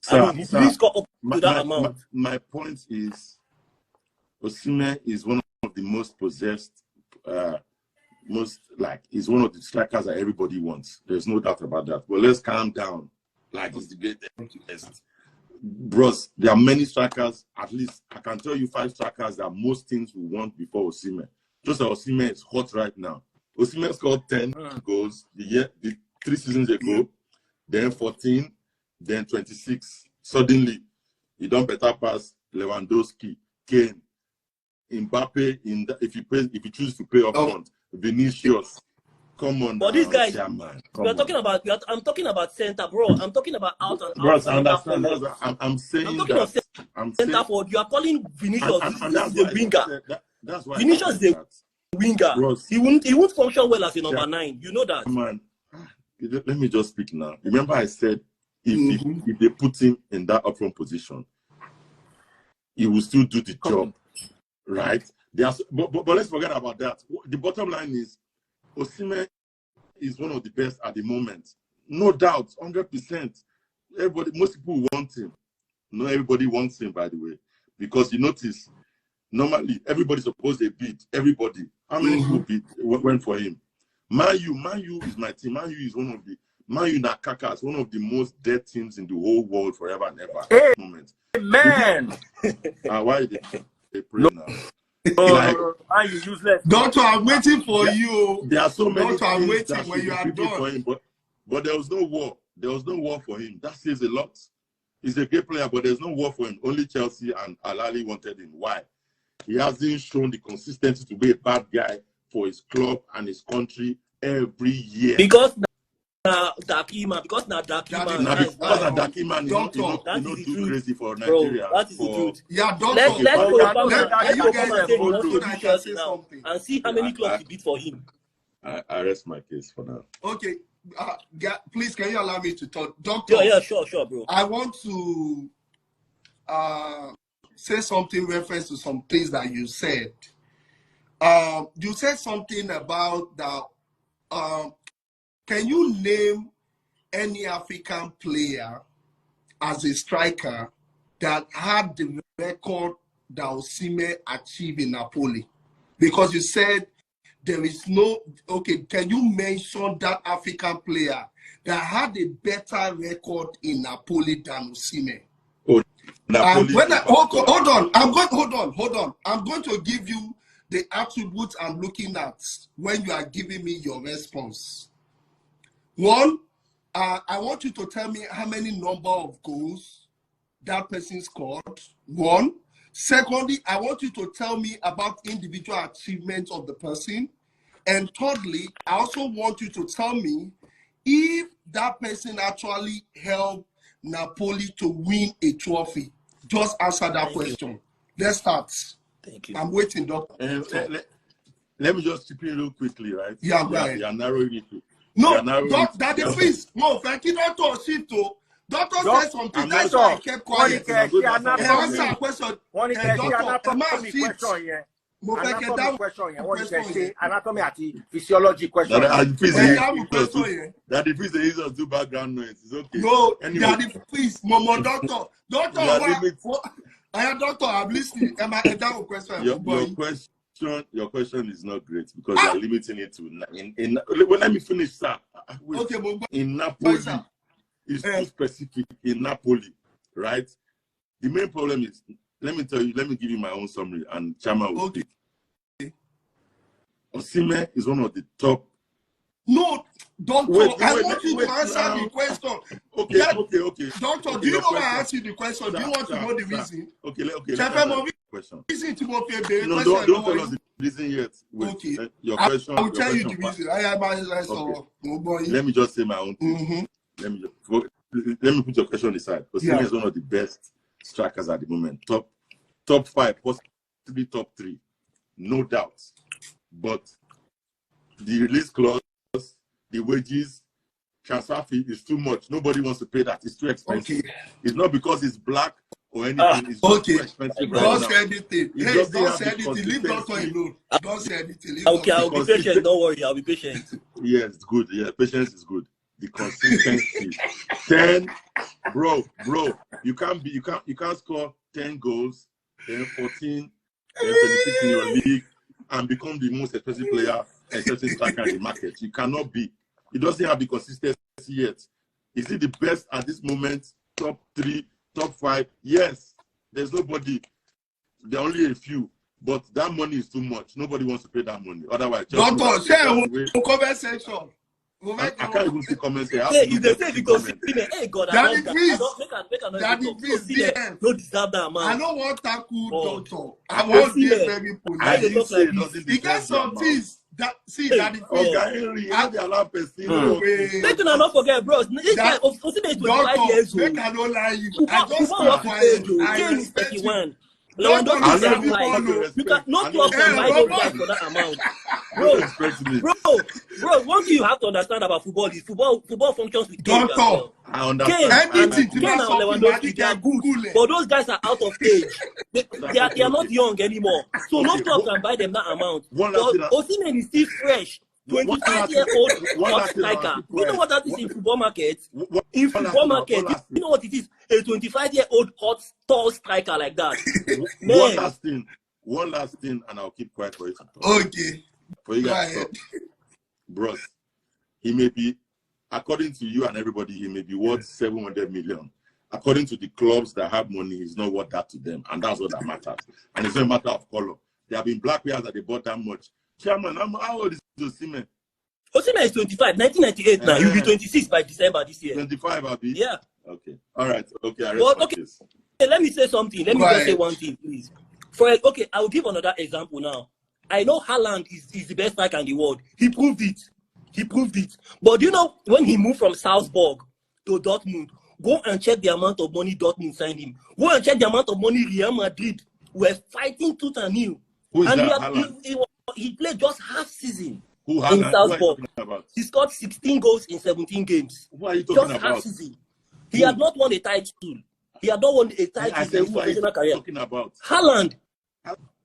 Speaker 3: sir,
Speaker 4: I mean, he scored up to that amount.
Speaker 3: My point is, Osimhen is one of the most possessed, he's one of the strikers that everybody wants. There's no doubt about that. But let's calm down. Like, he's the greatest. Bros, there are many strikers. At least I can tell you 5 strikers that most teams will want before Osimhen. Just like Osimhen is hot right now. Osimhen scored 10 goals the 3 seasons ago, then 14, then 26. Suddenly, he done better pass Lewandowski, Kane, Mbappe. If you choose to play up front, Vinicius. Come on,
Speaker 4: but these guys,
Speaker 3: Chairman,
Speaker 4: I'm talking about center, bro. I'm talking about out and out.
Speaker 3: Bro, I understand. I'm saying
Speaker 4: center forward. You are calling Vinicius the winger.
Speaker 3: That's why
Speaker 4: Vinicius is the winger. Bros, he won't function well as a number 9. You know that.
Speaker 3: Man, let me just speak now. Remember, I said if they put him in that upfront position, he will still do the job, right? But let's forget about that. The bottom line is, Osimhen is one of the best at the moment. No doubt, 100%. Most people want him. Not everybody wants him, by the way. Because you notice, normally, everybody's supposed to beat everybody. How many people went for him? Man U is my team. Man U is one of the... Man U Nakaka is one of the most dead teams in the whole world forever and ever at the moment.
Speaker 2: Man!
Speaker 3: Why they pray now?
Speaker 2: You useless.
Speaker 1: Doctor, I'm waiting for you.
Speaker 3: There are so many
Speaker 1: Doctor, I'm
Speaker 3: things
Speaker 1: waiting
Speaker 3: that
Speaker 1: when you are done.
Speaker 3: for him, but there was no war. There was no war for him. That says a lot. He's a great player, but there's no war for him. Only Chelsea and Al Ahly wanted him. Why? He hasn't shown the consistency to be a bad guy for his club and his country every year.
Speaker 4: Because Dakima, because
Speaker 3: Dakima, you know, do crazy for Nigeria.
Speaker 4: Bro, that is the truth.
Speaker 1: Yeah,
Speaker 4: let's
Speaker 1: go
Speaker 4: and see how many clubs he beat for him.
Speaker 3: I rest my case for now.
Speaker 1: Okay, please, can you allow me to talk, Doctor?
Speaker 4: Yeah, sure, bro.
Speaker 1: I want to say something reference to some things that you said. You said something about the. Can you name any African player as a striker that had the record that Osimhen achieved in Napoli? Because you said there is no... Okay, can you mention that African player that had a better record in Napoli than Osimhen?
Speaker 3: Oh, Napoli.
Speaker 1: Hold on. I'm going to give you the attributes I'm looking at when you are giving me your response. One, I want you to tell me how many number of goals that person scored. One. Secondly, I want you to tell me about individual achievements of the person. And thirdly, I also want you to tell me if that person actually helped Napoli to win a trophy. Just answer that question. Let's start.
Speaker 4: Thank you.
Speaker 1: I'm waiting, Doctor.
Speaker 3: Let me just chip in real quickly, right?
Speaker 1: Yeah, go ahead.
Speaker 3: You are narrowing it.
Speaker 1: No, Daddy, please. No, thank you, Doctor. Doctor said something. That's why I kept quiet. Answer a question.
Speaker 2: Anatomy àti physiology question.
Speaker 3: Daddy, please, they just do background noise. It's okay.
Speaker 1: No, anyway. Daddy, please, Momo, Doctor. Doctor, I'm listening.
Speaker 3: Your question is not great because you are limiting it to let me finish, sir.
Speaker 1: Okay,
Speaker 3: in Napoli, it's too specific. In Napoli, right? The main problem is, let me give you my own summary, and Chama will speak. Osimhen is one of the top.
Speaker 1: No, Doctor, I want you to answer
Speaker 3: now.
Speaker 1: the question.
Speaker 3: Okay,
Speaker 1: Yeah,
Speaker 3: okay.
Speaker 1: Doctor,
Speaker 3: Okay,
Speaker 1: do you
Speaker 3: your
Speaker 1: know why I
Speaker 3: question.
Speaker 1: asked you the question? Do you want to know the reason?
Speaker 3: Okay, let me
Speaker 1: Chefe,
Speaker 3: answer the question.
Speaker 1: reason to go pay the
Speaker 3: No,
Speaker 1: question.
Speaker 3: don't tell us the reason yet. Wait,
Speaker 1: Okay.
Speaker 3: your question.
Speaker 1: I will tell you the
Speaker 3: question
Speaker 1: reason. I am
Speaker 3: okay.
Speaker 1: oh boy.
Speaker 3: Let me just say my own thing. Let me put your question aside. Osimhen is one of the best strikers at the moment. Top 5, possibly top 3, no doubt. But the release clause, the wages, transfer fee is too much. Nobody wants to pay that. It's too expensive.
Speaker 1: Okay.
Speaker 3: It's not because it's black or anything. It's just too expensive.
Speaker 1: Don't say anything.
Speaker 3: It
Speaker 1: Hey,
Speaker 3: doesn't
Speaker 1: don't
Speaker 3: have
Speaker 1: say
Speaker 3: the
Speaker 1: anything. Leave Doctor
Speaker 3: consistency.
Speaker 1: alone. Don't say anything. Leave
Speaker 4: Okay,
Speaker 1: Doctor.
Speaker 4: I'll be patient. Don't worry, I'll be patient.
Speaker 3: Yes, it's good. Yeah, patience is good. The consistency. 10, bro, you can't score 10 goals, then 14, then 26 in your league, and become the most expensive player, expensive striker in the market. You cannot be. It doesn't have the consistency yet. Is it the best at this moment? Top 3, top 5? Yes. There's nobody. There are only a few. But that money is too much. Nobody wants to pay that money. Otherwise,
Speaker 1: Doctor, share comment section.
Speaker 3: I can't even see comments here.
Speaker 4: Hey, if they say because hey God, I
Speaker 1: Daddy,
Speaker 4: don't
Speaker 1: please.
Speaker 4: make a
Speaker 1: Daddy, please, DM.
Speaker 4: no deserve that amount.
Speaker 1: I don't want tackle Doctor. I
Speaker 4: want
Speaker 1: want this very police.
Speaker 3: I didn't say it doesn't
Speaker 1: He gets some things that Daddy,
Speaker 3: oh,
Speaker 1: please.
Speaker 3: Henry, I don't allow person.
Speaker 4: Make you not forget, bros. This guy Osimhen is 25 years old.
Speaker 1: Make I don't lie you.
Speaker 4: I just want to Kane is 31. Lewandowski is 35. You can no club can buy those guys for that amount. Bro, one thing you have to understand about football is football functions with age.
Speaker 3: I understand.
Speaker 4: Kane and Lewandowski, they are good, but those guys are out of age. They are not young anymore. So no club can buy them that amount. But Osimhen is still fresh. 25-year-old hot striker. You know what that is in football market? In football market, you know what it is? A 25-year-old hot, tall striker like that.
Speaker 3: One last thing, and I'll keep quiet for you.
Speaker 1: Okay.
Speaker 3: For you guys to talk. Bros, he may be, according to you and everybody, he may be worth 700 million. According to the clubs that have money, he's not worth that to them. And that's what that matters. And it's not a matter of color. There have been black players that they bought that much. Chairman, how old is Osimhen?
Speaker 4: Osimhen is 25, 1998 now. He'll be 26 by December this year.
Speaker 3: 25, Abi?
Speaker 4: Yeah.
Speaker 3: Okay. All right. Okay.
Speaker 4: Let me say something. Let me just say one thing, please. I will give another example now. I know Haaland is the best striker in the world. He proved it. But you know, when he moved from Salzburg to Dortmund, go and check the amount of money Dortmund signed him. Go and check the amount of money Real Madrid were fighting tooth and nail.
Speaker 3: Who is that?
Speaker 4: He played just half season
Speaker 3: in
Speaker 4: Salzburg. He scored 16 goals in 17 games.
Speaker 3: What are you talking
Speaker 4: just
Speaker 3: about?
Speaker 4: Half season. He had not won a title. He had not won a title in his professional career.
Speaker 3: Talking about
Speaker 4: Haaland.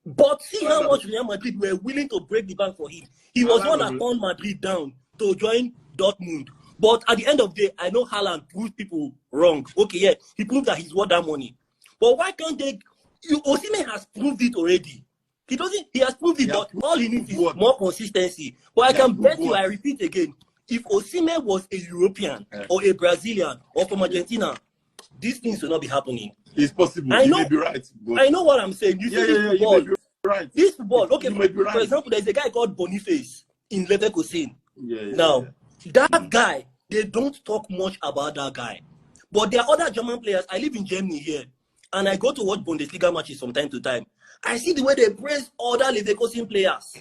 Speaker 4: But see how much Real Madrid were willing to break the bank for him. He was one that turned Madrid down to join Dortmund. But at the end of the day, I know Haaland proved people wrong. Okay, yeah, he proved that he's worth that money. But why can't they? Osimhen has proved it already. He has proved it, but all he needs is more consistency. But I can bet you, I repeat again, if Osimhen was a European or a Brazilian or from Argentina, these things will not be happening.
Speaker 3: It's possible.
Speaker 4: I know,
Speaker 3: you may be right.
Speaker 4: I know what I'm saying. You see this football.
Speaker 3: You may be right.
Speaker 4: This football, okay,
Speaker 3: you may be right.
Speaker 4: For example, there's a guy called Boniface in Leverkusen.
Speaker 3: Now,
Speaker 4: that guy, they don't talk much about that guy. But there are other German players. I live in Germany here, and I go to watch Bundesliga matches from time to time. I see the way they praise other Leverkusen players.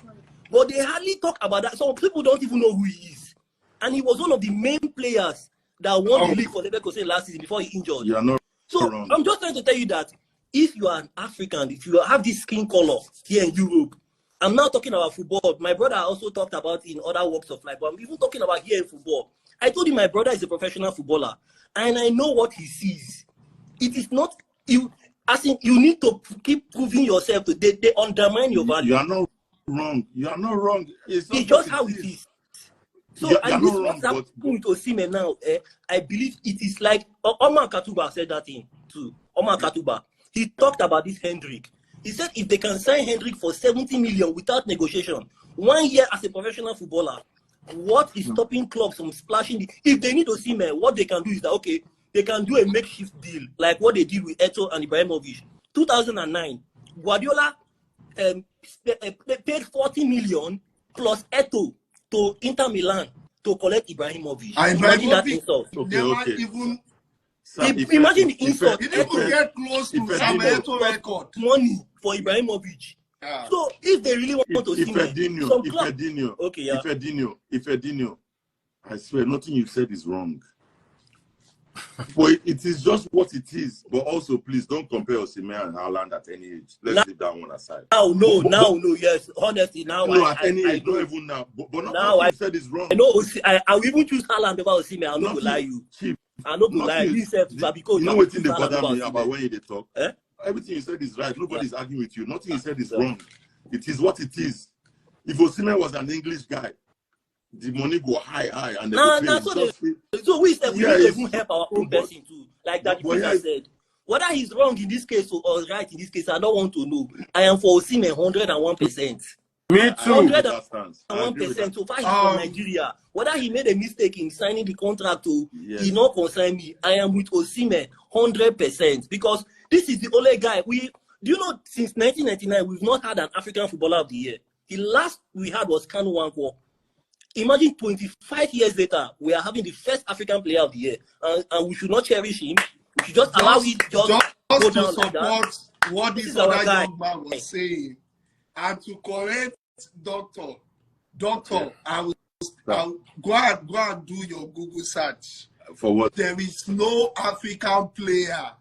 Speaker 4: But they hardly talk about that. Some people don't even know who he is. And he was one of the main players that won the league for Leverkusen last season before he injured.
Speaker 3: You are not wrong.
Speaker 4: I'm just trying to tell you that if you are an African, if you have this skin color here in Europe, I'm not talking about football. My brother also talked about in other walks of life, but I'm even talking about here in football. I told him my brother is a professional footballer, and I know what he sees. It is not you. As in, you need to keep proving yourself. They undermine your value.
Speaker 3: You are not wrong. You are not wrong. It's
Speaker 4: just how it is. So I use what's happening with Osimhen now. I believe it is like Omar Katuba said that thing too. Omar Katuba. He talked about this Hendrick. He said if they can sign Hendrick for 70 million without negotiation, 1 year as a professional footballer, what is stopping clubs from splashing? If they need Osimhen, what they can do is that they can do a makeshift deal like what they did with Eto'o and Ibrahimovic. 2009, Guardiola paid 40 million plus Eto to Inter Milan to collect Ibrahimovic.
Speaker 1: And
Speaker 4: Imagine that
Speaker 1: Ibrahimovic
Speaker 4: insult.
Speaker 1: never even
Speaker 4: Imagine the insult.
Speaker 1: he didn't even get close to Samuel Eto'o record.
Speaker 4: Money for Ibrahimovic.
Speaker 1: Yeah.
Speaker 4: So if they really want to see
Speaker 3: Ifedinho,
Speaker 4: okay, yeah.
Speaker 3: Ifedinho, I swear nothing you said is wrong. But it is just what it is. But also, please don't compare Osimhen and Haaland at any age. Let's leave that one aside.
Speaker 4: No, yes. Honestly, now
Speaker 3: at any age, not even now. But now you said is wrong.
Speaker 4: I know. I will even choose Haaland over Osimhen. I'm not gonna lie you. I'm not gonna lie you.
Speaker 3: You know what thing they bother me about when they talk? Everything you said is right. Nobody's arguing with you. Nothing you said is wrong. It is what it is. If Osimhen was an English guy, the money go high, and
Speaker 4: so we said we need to even help our own person too. Like that the said. Whether he's wrong in this case or right in this case, I don't want to know. I am for Osimhen 101%.
Speaker 2: Me too.
Speaker 4: 101%. So far he's from Nigeria. Whether he made a mistake in signing the contract to he not concern me. I am with Osimhen 100% because this is the only guy since 1999 we've not had an African footballer of the year. The last we had was Kanu Nwankwo. Imagine 25 years later, we are having the first African player of the year, and we should not cherish him. We should just allow it go
Speaker 1: to
Speaker 4: down
Speaker 1: support
Speaker 4: like
Speaker 1: what this other young man was saying, and to correct Doctor, I'll go and do your Google search.
Speaker 3: For what?
Speaker 1: There is no African player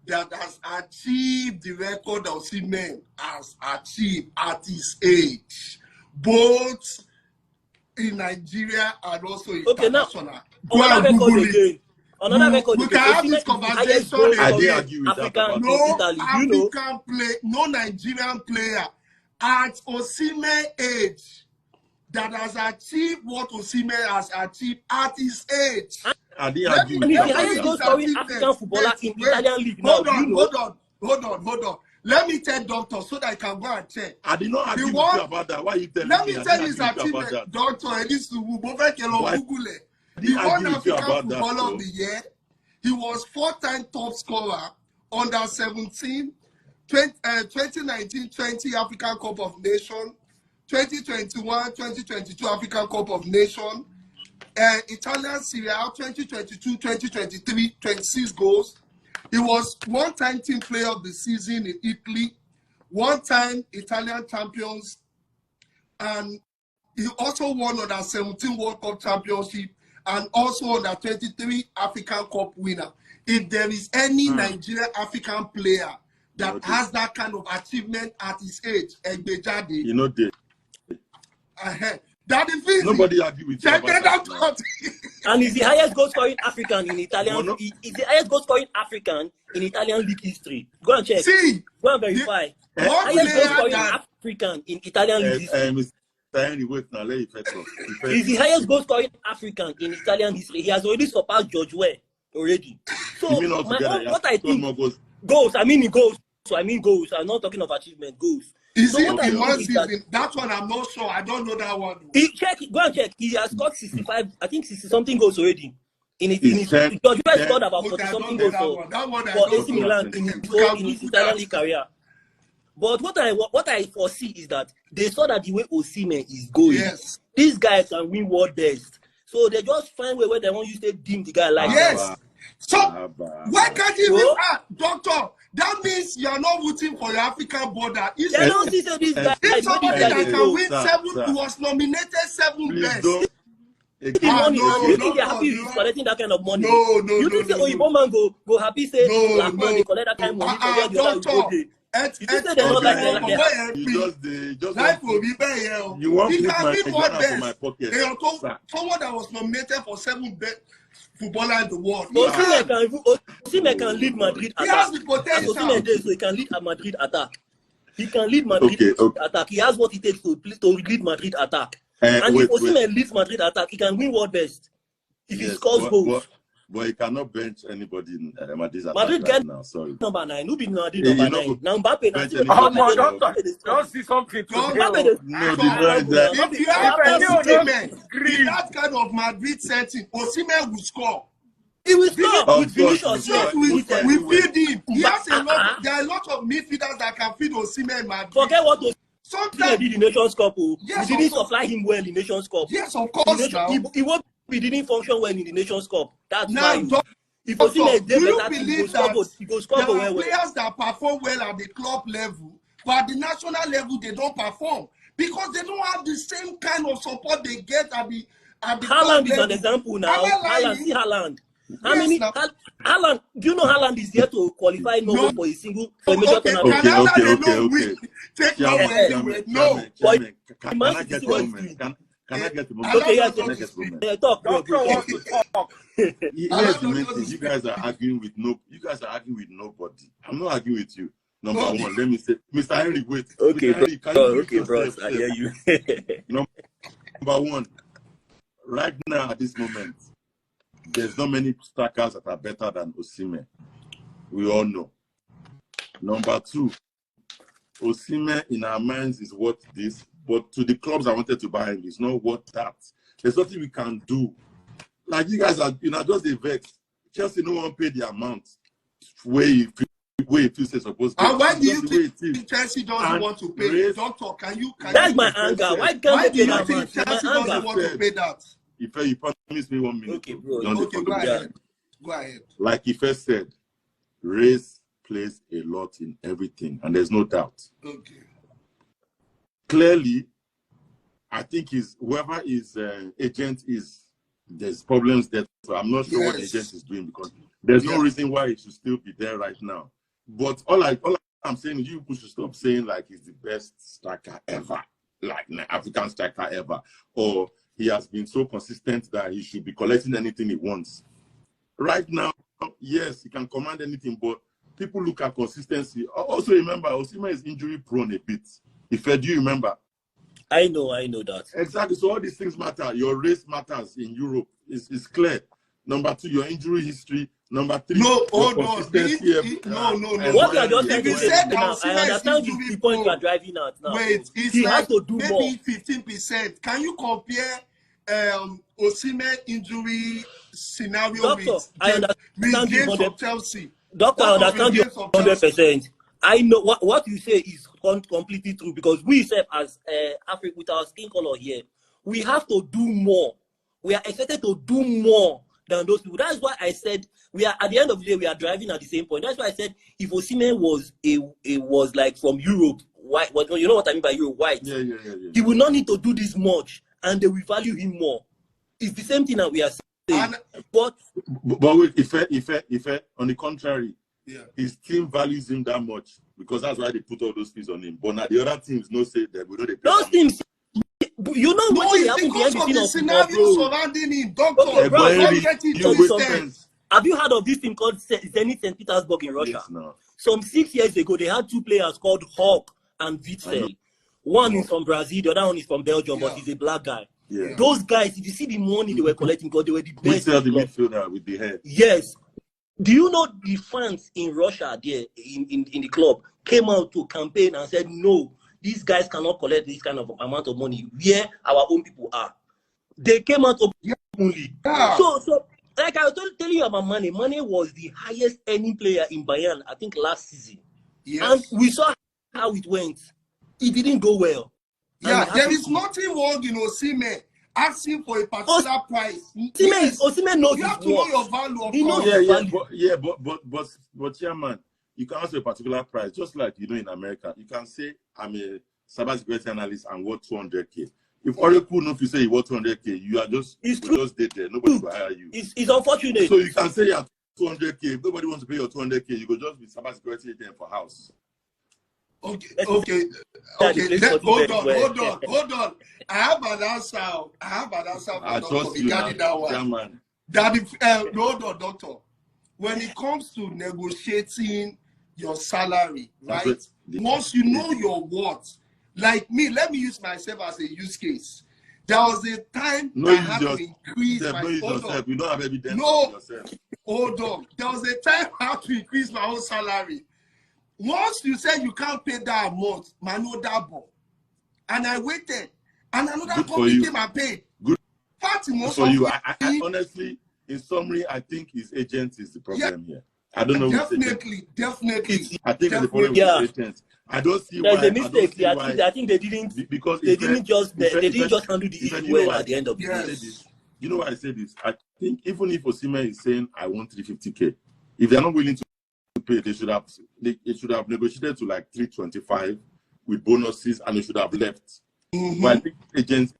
Speaker 1: that has achieved the record of Osimhen has achieved at his age, both in Nigeria and also international.
Speaker 4: Another record again. Another record.
Speaker 1: We can have this conversation.
Speaker 3: I didn't argue with
Speaker 4: African,
Speaker 3: that.
Speaker 1: No Nigerian player at Osimhen age that has achieved what Osimhen has achieved at his age.
Speaker 3: I didn't argue with
Speaker 4: the
Speaker 3: that.
Speaker 4: highest goal scoring African footballer in the Italian league.
Speaker 1: Hold on. Let me tell Doctor so that I can go and check.
Speaker 3: I did not argue with you about that. Why are you telling me?
Speaker 1: Let me tell you his achievement, Doctor. The one African footballer of the year, he was 4-time top scorer under 17, 2019-20 African Cup of Nations, 2021-2022 African Cup of Nations, Italian Serie A 2022-2023, 26 goals. He was one-time team player of the season in Italy, one-time Italian champions, and he also won under 17 World Cup Championship and also under 23 African Cup winner. If there is any Nigerian African player that has that kind of achievement at his age, Egbejade,
Speaker 3: you know this.
Speaker 1: That is
Speaker 3: nobody argue with you about that.
Speaker 4: And he's the highest goal scoring African in Italian. He's the highest goal scoring African in Italian league history. Go and check. Go and verify. Highest goal scoring African in Italian league history. He's the highest goal scoring African in Italian history. He has already surpassed George Weah already. So what I think goals. I mean goals. So I mean goals. I'm not talking of achievement. Goals.
Speaker 1: Is it in one season? That one I'm not sure. I don't know that one.
Speaker 4: Go and check. He has scored 65. I think 60 something goals already. George Weah scored about 40 something goals for AC Milan in his Italian league career. But what I foresee is that they saw that the way Osimhen is going, these guys can win world best. So they just find where they want you to dim the guy like that.
Speaker 1: So why can't you Doctor? That means you are not rooting for your African border. If somebody that can win he was nominated 7 best.
Speaker 4: You think they're happy with collecting that kind of money?
Speaker 1: No.
Speaker 4: You think the Oyibo man go happy say black man they collect that kind of money for the other Oyibo? You think they're not like that?
Speaker 1: Life will be better.
Speaker 3: You want
Speaker 1: to
Speaker 3: put my pocket.
Speaker 1: Someone that was nominated for 7 best footballer in the world.
Speaker 4: Osimhen can lead Madrid attack.
Speaker 1: He has the potential.
Speaker 4: So he can lead a Madrid attack. He can lead Madrid attack. He has what it takes to lead Madrid attack. And if Osimhen leads Madrid attack, he can win world best. If he scores goals.
Speaker 3: But he cannot bench anybody in Madrid's attack
Speaker 4: Madrid
Speaker 3: right now. Sorry.
Speaker 4: Number 9. Who be Madrid number 9? Now Mbappe.
Speaker 2: Don't see something to
Speaker 1: If you have Osimhen in that kind of Madrid setting, Osimhen will score.
Speaker 4: He will score with Vinicius.
Speaker 1: We feed him. He has a lot. There are a lot of midfielders that can feed Osimhen.
Speaker 4: Forget what.
Speaker 1: So
Speaker 4: Osimhen did the Nations Cup.
Speaker 1: Yes,
Speaker 4: we didn't supply him well in Nations Cup.
Speaker 1: Yes, of course.
Speaker 4: He didn't function well in the Nations Cup. That's
Speaker 1: now,
Speaker 4: fine. If Osimhen is
Speaker 1: do you
Speaker 4: better,
Speaker 1: believe that
Speaker 4: he goes score
Speaker 1: there are
Speaker 4: well.
Speaker 1: players that perform well at the club level, but at the national level they don't perform because they don't have the same kind of support they get at the
Speaker 4: Haaland is an example now. Haaland. How many? Haaland. Do you know Haaland is here to qualify Norway for a single for a major tournament?
Speaker 3: Okay.
Speaker 1: Take Norway. No.
Speaker 3: Can I get the moment? Can I get the moment?
Speaker 4: Okay, yes. Talk, bro.
Speaker 3: Here's the main thing. You guys are arguing with nobody. I'm not arguing with you. Number one, let me say, Mr. Henry, wait.
Speaker 4: Okay,
Speaker 3: Henry,
Speaker 4: bro. I hear you.
Speaker 3: Number one, right now at this moment, there's not many strikers that are better than Osimhen. We all know. Number two, Osimhen in our minds is what this, but to the clubs I wanted to buy him, it's not what that. There's nothing we can do. Like you guys are, just a vex. Chelsea no one paid the amount where it feels supposed to.
Speaker 1: And why do you think Chelsea doesn't want to pay? Doctor, can you?
Speaker 4: That's my anger. Why can't they pay that
Speaker 1: much? Chelsea doesn't want to pay that.
Speaker 3: If you promise me 1 minute.
Speaker 4: Okay, bro.
Speaker 1: Okay, go ahead. Go ahead.
Speaker 3: Like Ife said, race plays a lot in everything, and there's no doubt.
Speaker 1: Okay.
Speaker 3: Clearly, I think whoever his agent is, there's problems there. So I'm not sure what the agent is doing because there's no reason why he should still be there right now. But all I'm saying is you should stop saying like he's the best striker ever, like an African striker ever, or he has been so consistent that he should be collecting anything he wants. Right now, yes, he can command anything, but people look at consistency. Also remember, Osimhen is injury prone a bit. Do you remember?
Speaker 4: I know that.
Speaker 3: Exactly. So all these things matter. Your race matters in Europe. It's clear. Number two, your injury history. Number three,
Speaker 1: no, hold on.
Speaker 4: No. What you are just saying now, I understand the point you are driving at now.
Speaker 1: Wait, he has to do maybe 15%. Can you compare Osimhen injury scenario with games of Chelsea?
Speaker 4: Doctor, I understand you 100%. I know what you say is completely true because we said as Africa with our skin color here, we have to do more. We are expected to do more than those people. That's why I said we are at the end of the day we are driving at the same point. That's why I said if Osimhen was like from Europe, white, you know what I mean by Europe, white.
Speaker 3: Yeah.
Speaker 4: He will not need to do this much, and they will value him more. It's the same thing that we are saying. But
Speaker 3: wait, if on the contrary. Yeah. His team values him that much because that's why they put all those things on him. But now the other teams no say that we know they pay
Speaker 4: those teams. You know what
Speaker 1: it's because of the scenario surrounding him. Doctor,
Speaker 4: have you heard of this team called Zenit St. Petersburg in Russia?
Speaker 3: Yes, no.
Speaker 4: Some 6 years ago, they had two players called Hawk and Witzel. One is from Brazil, the other one is from Belgium, but he's a black guy.
Speaker 3: Yeah.
Speaker 4: Those guys, if you see the money they were collecting, because they were the best.
Speaker 3: Witzel, the midfielder with the hair.
Speaker 4: Yes. Do you know the fans in Russia there in the club came out to campaign and said, no, these guys cannot collect this kind of amount of money where our own people are. They came out openly.
Speaker 1: Yeah.
Speaker 4: So like I was telling you about Mane. Mane was the highest earning player in Bayern, I think, last season.
Speaker 1: Yes.
Speaker 4: And we saw how it went. It didn't go well.
Speaker 1: Yeah, there is nothing wrong in Osimhen asking for a particular price.
Speaker 4: Osimhen knows
Speaker 1: you have to know your value. Of
Speaker 4: he knows
Speaker 3: but chairman, you can ask a particular price, just like you know in America. You can say I'm a cybersecurity analyst and worth 200K. If Oracle knows you say you worth 200K, you are just just dead there. Nobody will hire you.
Speaker 4: It's unfortunate.
Speaker 3: So you can say you have 200K. If nobody wants to pay your 200K, you go just be cybersecurity agent for house.
Speaker 1: Okay. Hold on. I have an answer.
Speaker 3: I trust you that one.
Speaker 1: Hold on, doctor. When it comes to negotiating your salary, right? Once you know your worth, like me, let me use myself as a use case. There was a time I had to increase my.
Speaker 3: You don't have evidence.
Speaker 1: Hold on. There was a time I had to increase my own salary. Once you said you can't pay that amount, man, no double. And I waited. And another company came and paid.
Speaker 3: Good
Speaker 1: for
Speaker 3: you. I honestly, in summary, I think his agent is the problem here. I don't know.
Speaker 1: Definitely.
Speaker 3: I think the problem with agents. I don't see
Speaker 4: There's
Speaker 3: why.
Speaker 4: a mistake.
Speaker 3: I
Speaker 4: think they didn't.
Speaker 3: Because
Speaker 4: They didn't just handle the issue well at the end of the day.
Speaker 3: You know why I say this? I think even if Osimhen is saying I want 350k, if they're not willing to pay, they should have negotiated to like 325 with bonuses, and they should have left. But I think agents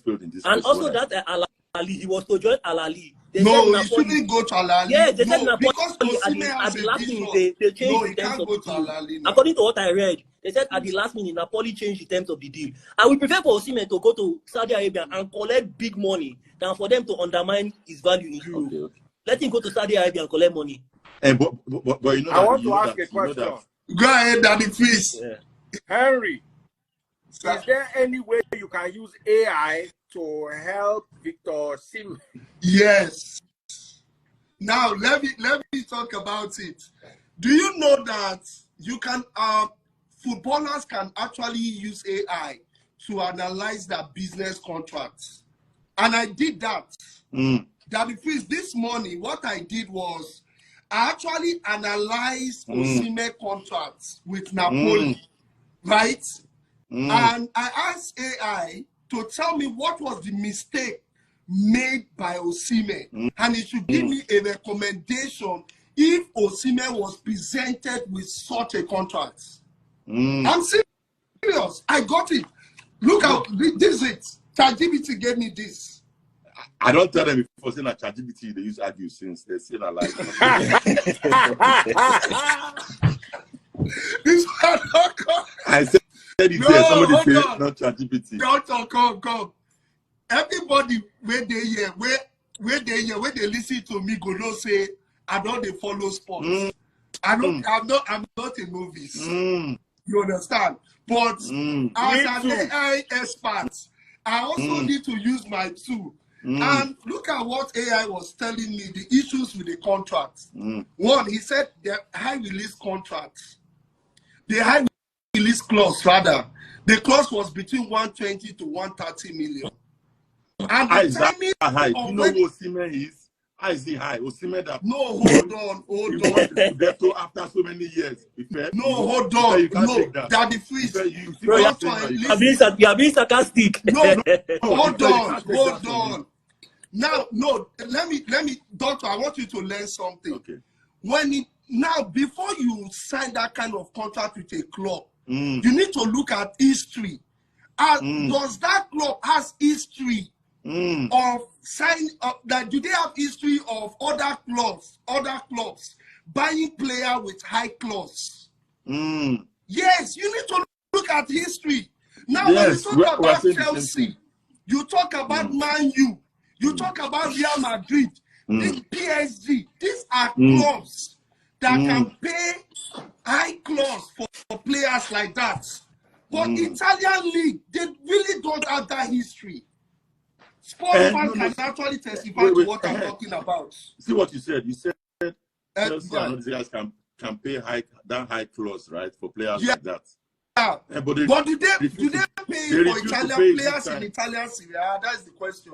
Speaker 3: failed in this.
Speaker 4: And also that Al-Ali, he was to join Al-Ali.
Speaker 1: No, he shouldn't go to Al-Ali.
Speaker 4: Yeah, they said
Speaker 1: because
Speaker 4: Napoli at the last minute they changed the terms of the deal. According to what I read, they said at the last minute Napoli changed the terms of the deal. And we prefer for Osimhen to go to Saudi Arabia and collect big money than for them to undermine his value in Europe. Okay. Let him go to Saudi Arabia and collect money.
Speaker 3: And but you know,
Speaker 2: I want to ask a question.
Speaker 1: Go ahead, Daddy, please.
Speaker 2: Yeah. Henry, is there any way you can use AI to help Victor Osimhen?
Speaker 1: Yes. Now let me talk about it. Do you know that you can footballers can actually use AI to analyze their business contracts? And I did that. Daddy, please, this morning what I did was I actually analyzed Osimhen contracts with Napoli, right? And I asked AI to tell me what was the mistake made by Osimhen, and it should give me a recommendation if Osimhen was presented with such a contract. I'm serious. I got it. Look out. This is it. ChatGPT gave me this.
Speaker 3: I don't tell them before saying that ChatGPT they use argue since they're still alive.
Speaker 1: This one,
Speaker 3: I said it there. Somebody said not ChatGPT. Come. Everybody where they hear, where they listen to me go no say I don't they follow sports. I'm not a novice. You understand? But as an AI expert, I also need to use my tool. And look at what AI was telling me, the issues with the contracts. One, he said the high release contracts. The high release clause, rather. The clause was between 120 to 130 million. And the timing high. You know what Osimhen is? How is he high? Osimhen that...
Speaker 1: No, hold on.
Speaker 3: After so many years.
Speaker 1: Hold on. No, Daddy Freeze.
Speaker 4: You are being sarcastic.
Speaker 1: No, hold on. Now, no, let me, Doctor, I want you to learn something.
Speaker 3: Okay.
Speaker 1: Before you sign that kind of contract with a club, you need to look at history. Does that club has history of signing up? That do they have history of other clubs buying player with high clause? Yes, you need to look at history. Now, when you talk about Chelsea, you talk about Man U, you talk about Real Madrid, this PSG. These are clubs that can pay high clause for players like that. But Italian league, they really don't have that history. Sportsman can actually testify to what I'm talking about.
Speaker 3: See what you said. You said Chelsea and these guys can pay that high clause, right, for players like that.
Speaker 1: Yeah. But do they pay for Italian players in Italian Serie A? That's the question.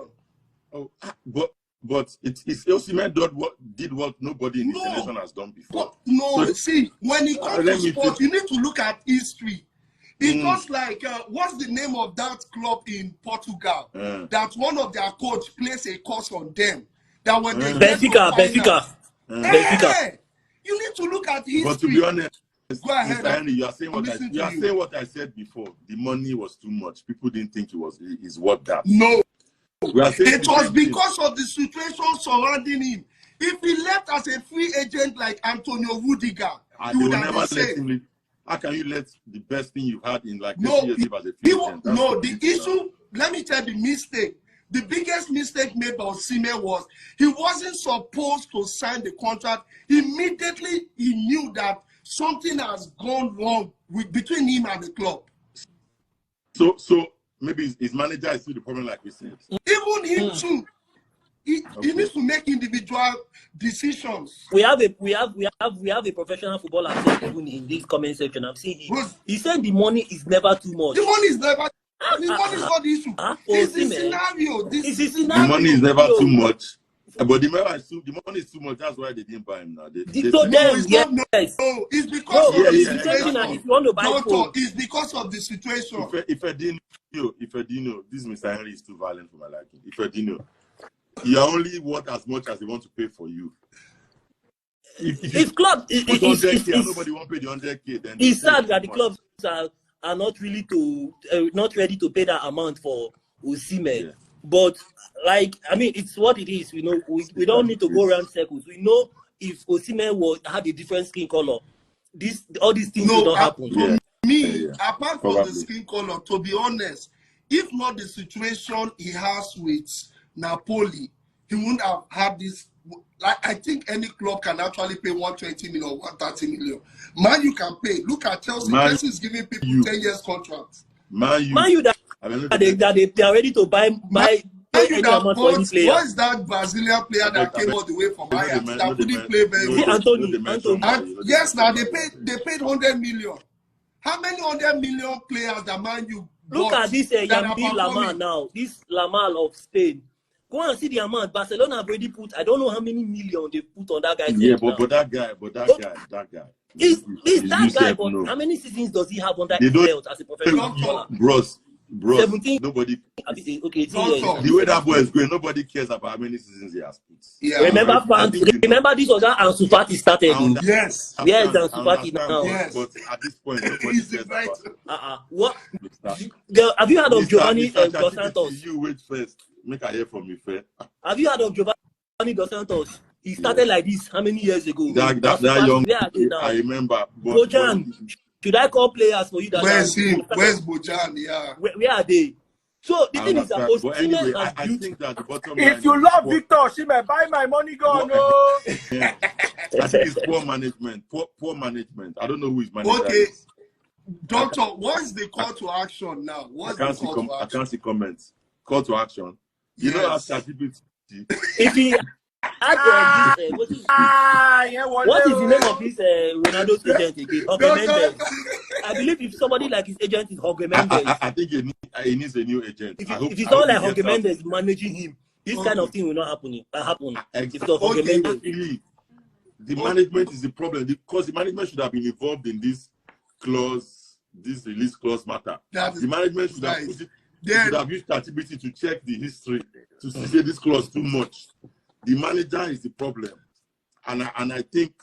Speaker 3: Oh, but it's Osimhen did what nobody in this nation has done before.
Speaker 1: See, when it comes to sport, you need to look at history. It's just like, what's the name of that club in Portugal? That one of their coach plays a course on them. That when they
Speaker 4: Benfica.
Speaker 1: You need to look at history.
Speaker 3: But to be honest,
Speaker 1: go ahead.
Speaker 3: Henry, you are saying what I said before. The money was too much. People didn't think is worth that.
Speaker 1: No. It was because of the situation surrounding him. If he left as a free agent like Antonio Rudiger, he would have been safe.
Speaker 3: How can you let the best thing you've had in like 30 years live as a free agent?
Speaker 1: The issue, let me tell you the mistake. The biggest mistake made by Osimhen was he wasn't supposed to sign the contract. Immediately, he knew that something has gone wrong between him and the club.
Speaker 3: So maybe his manager is still the problem, like we said.
Speaker 1: Even him too. He needs to make individual decisions.
Speaker 4: We have a professional footballer even in this comment section. I'm seeing him. He said the money is never too much.
Speaker 1: The money is never. The money is not the issue. It's the scenario.
Speaker 3: The money is never too much. But the money is too much. That's why they didn't buy him now.
Speaker 4: So then,
Speaker 1: it's
Speaker 4: yes.
Speaker 1: not, no, it's because of the
Speaker 4: it's
Speaker 1: situation.
Speaker 4: if you want to buy
Speaker 1: Doctor, it's because of the situation.
Speaker 3: If I didn't know, this Mr. Henry is too violent for my liking. If I didn't know, you are only worth as much as they want to pay for you. If
Speaker 4: club,
Speaker 3: nobody won't pay the 100K. Then
Speaker 4: it's sad that the clubs are not really not ready to pay that amount for Osimhen. Yeah. But like, I mean, it's what it is. We know we don't need to go around circles. We know if Osimhen had a different skin color, all these things would not happen.
Speaker 1: To me, apart from the skin color, to be honest, if not the situation he has with Napoli, he wouldn't have had this. Like, I think any club can actually pay 120 million or 130 million. Man, you can pay. Look at Chelsea. Chelsea is giving people 10 years contracts.
Speaker 4: Man, you that they are ready to buy any amount for any player.
Speaker 1: What is that Brazilian player that came all the way from Ajax that couldn't play very well?
Speaker 4: Anthony.
Speaker 1: Yes, now they paid 100 million. How many 100 million players that Man you
Speaker 4: look at this Yamil Lamar now. This Lamar of Spain. Go and see the amount. Barcelona have already put, I don't know how many million they put on that guy.
Speaker 3: Yeah, but that guy.
Speaker 4: Is that guy, but how many seasons does he have on that belt as a professional footballer?
Speaker 3: Bros,
Speaker 4: 17.
Speaker 3: Nobody.
Speaker 4: Okay,
Speaker 3: the way that boy is going, nobody cares about how many seasons he has put.
Speaker 4: Yeah. Remember this was that Ansu Fati started.
Speaker 1: Yes.
Speaker 4: Yes, Ansu Fati now.
Speaker 3: Yes. But at this point, nobody cares about.
Speaker 4: What? Have you heard of Giovanni Dos Santos?
Speaker 3: You wait first. Make I hear from you, fair.
Speaker 4: Have you heard of Giovanni Dos Santos? He started like this how many years ago?
Speaker 3: That young. I remember.
Speaker 4: Bojan, should I call players for you?
Speaker 1: Where's him? Where's Bojan? Yeah.
Speaker 4: Where are they? So the thing is that
Speaker 3: anyway, I think that the bottom line.
Speaker 2: If you love Victor Osimhen, buy my money, go no.
Speaker 3: I think it's poor management. Poor management. I don't know who is managing.
Speaker 1: Okay. Doctor, what's the call to action now?
Speaker 3: I can't see comments. Call to action. You know how ChatGPT.
Speaker 4: If he had what is the name of this Ronaldo's agent again? Jorge Mendes. I believe if somebody like his agent is Jorge Mendes.
Speaker 3: I think he needs a new agent.
Speaker 4: If it's not like Jorge Mendes managing him, this kind of thing will not happen. If it's Jorge Mendes.
Speaker 3: The management is the problem because the management should have been involved in this release clause matter. The management should have put it. They should have used ChatGPT to check the history to see this clause too much. The manager is the problem, and I think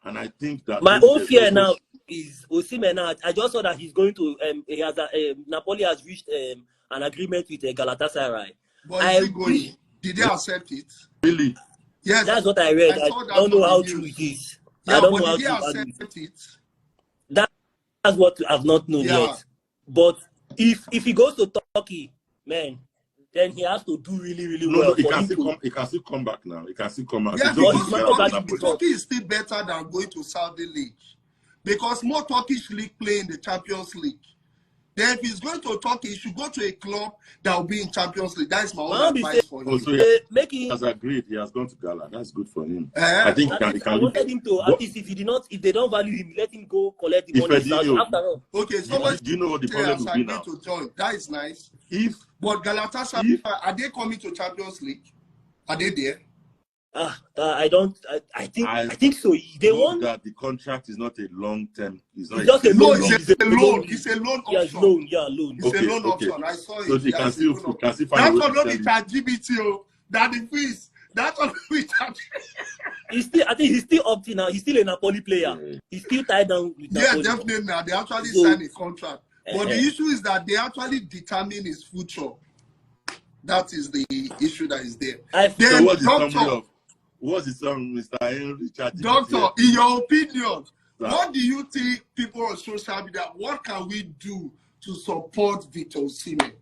Speaker 3: that
Speaker 4: my own fear now is Osimhen. Now I just saw that he's going to Napoli has reached an agreement with Galatasaray.
Speaker 1: But did they accept it?
Speaker 3: Really?
Speaker 1: Yes,
Speaker 4: that's what I read. I don't know how true it is.
Speaker 1: Yeah,
Speaker 4: I don't
Speaker 1: but
Speaker 4: know how
Speaker 1: did
Speaker 4: true
Speaker 1: they accept it?
Speaker 4: That's what I've not known yet. But if he goes to Turkey, man, then he has to do really well.
Speaker 3: He can still come back now. He can still come out.
Speaker 1: Yeah, Turkey is still better than going to Saudi League because more Turkish league play in the Champions League. Then if he's going to Turkey, he should go to a club that will be in Champions League. That is my own advice for him.
Speaker 3: Also, he has agreed. He has gone to Gala. That's good for him. I think he can.
Speaker 4: I wanted him to. At least if they don't value him, let him go collect the money. After all.
Speaker 1: Okay, so
Speaker 3: do you know what the problem will be now?
Speaker 1: To join. That is nice. But Galatasaray, are they coming to Champions League? Are they there?
Speaker 4: I think so. They want
Speaker 3: that the contract is not a long term. It's
Speaker 4: just a loan.
Speaker 1: It's a loan. It's a loan option.
Speaker 4: Loan.
Speaker 1: It's a loan option. I saw it.
Speaker 3: So they can still find.
Speaker 1: That's not the ChatGPT. That the fees. That's not the
Speaker 4: ChatGPT. I think he's still opting now. He's still a Napoli player. Yeah. He's still tied down with Napoli.
Speaker 1: Yeah, definitely. Now they actually signed a contract. But the issue is that they actually determine his future. That is the issue that is there.
Speaker 3: What's the song, Mr. Henry?
Speaker 1: Doctor, in your opinion, what do you think people on social media, what can we do to support Victor Osimhen?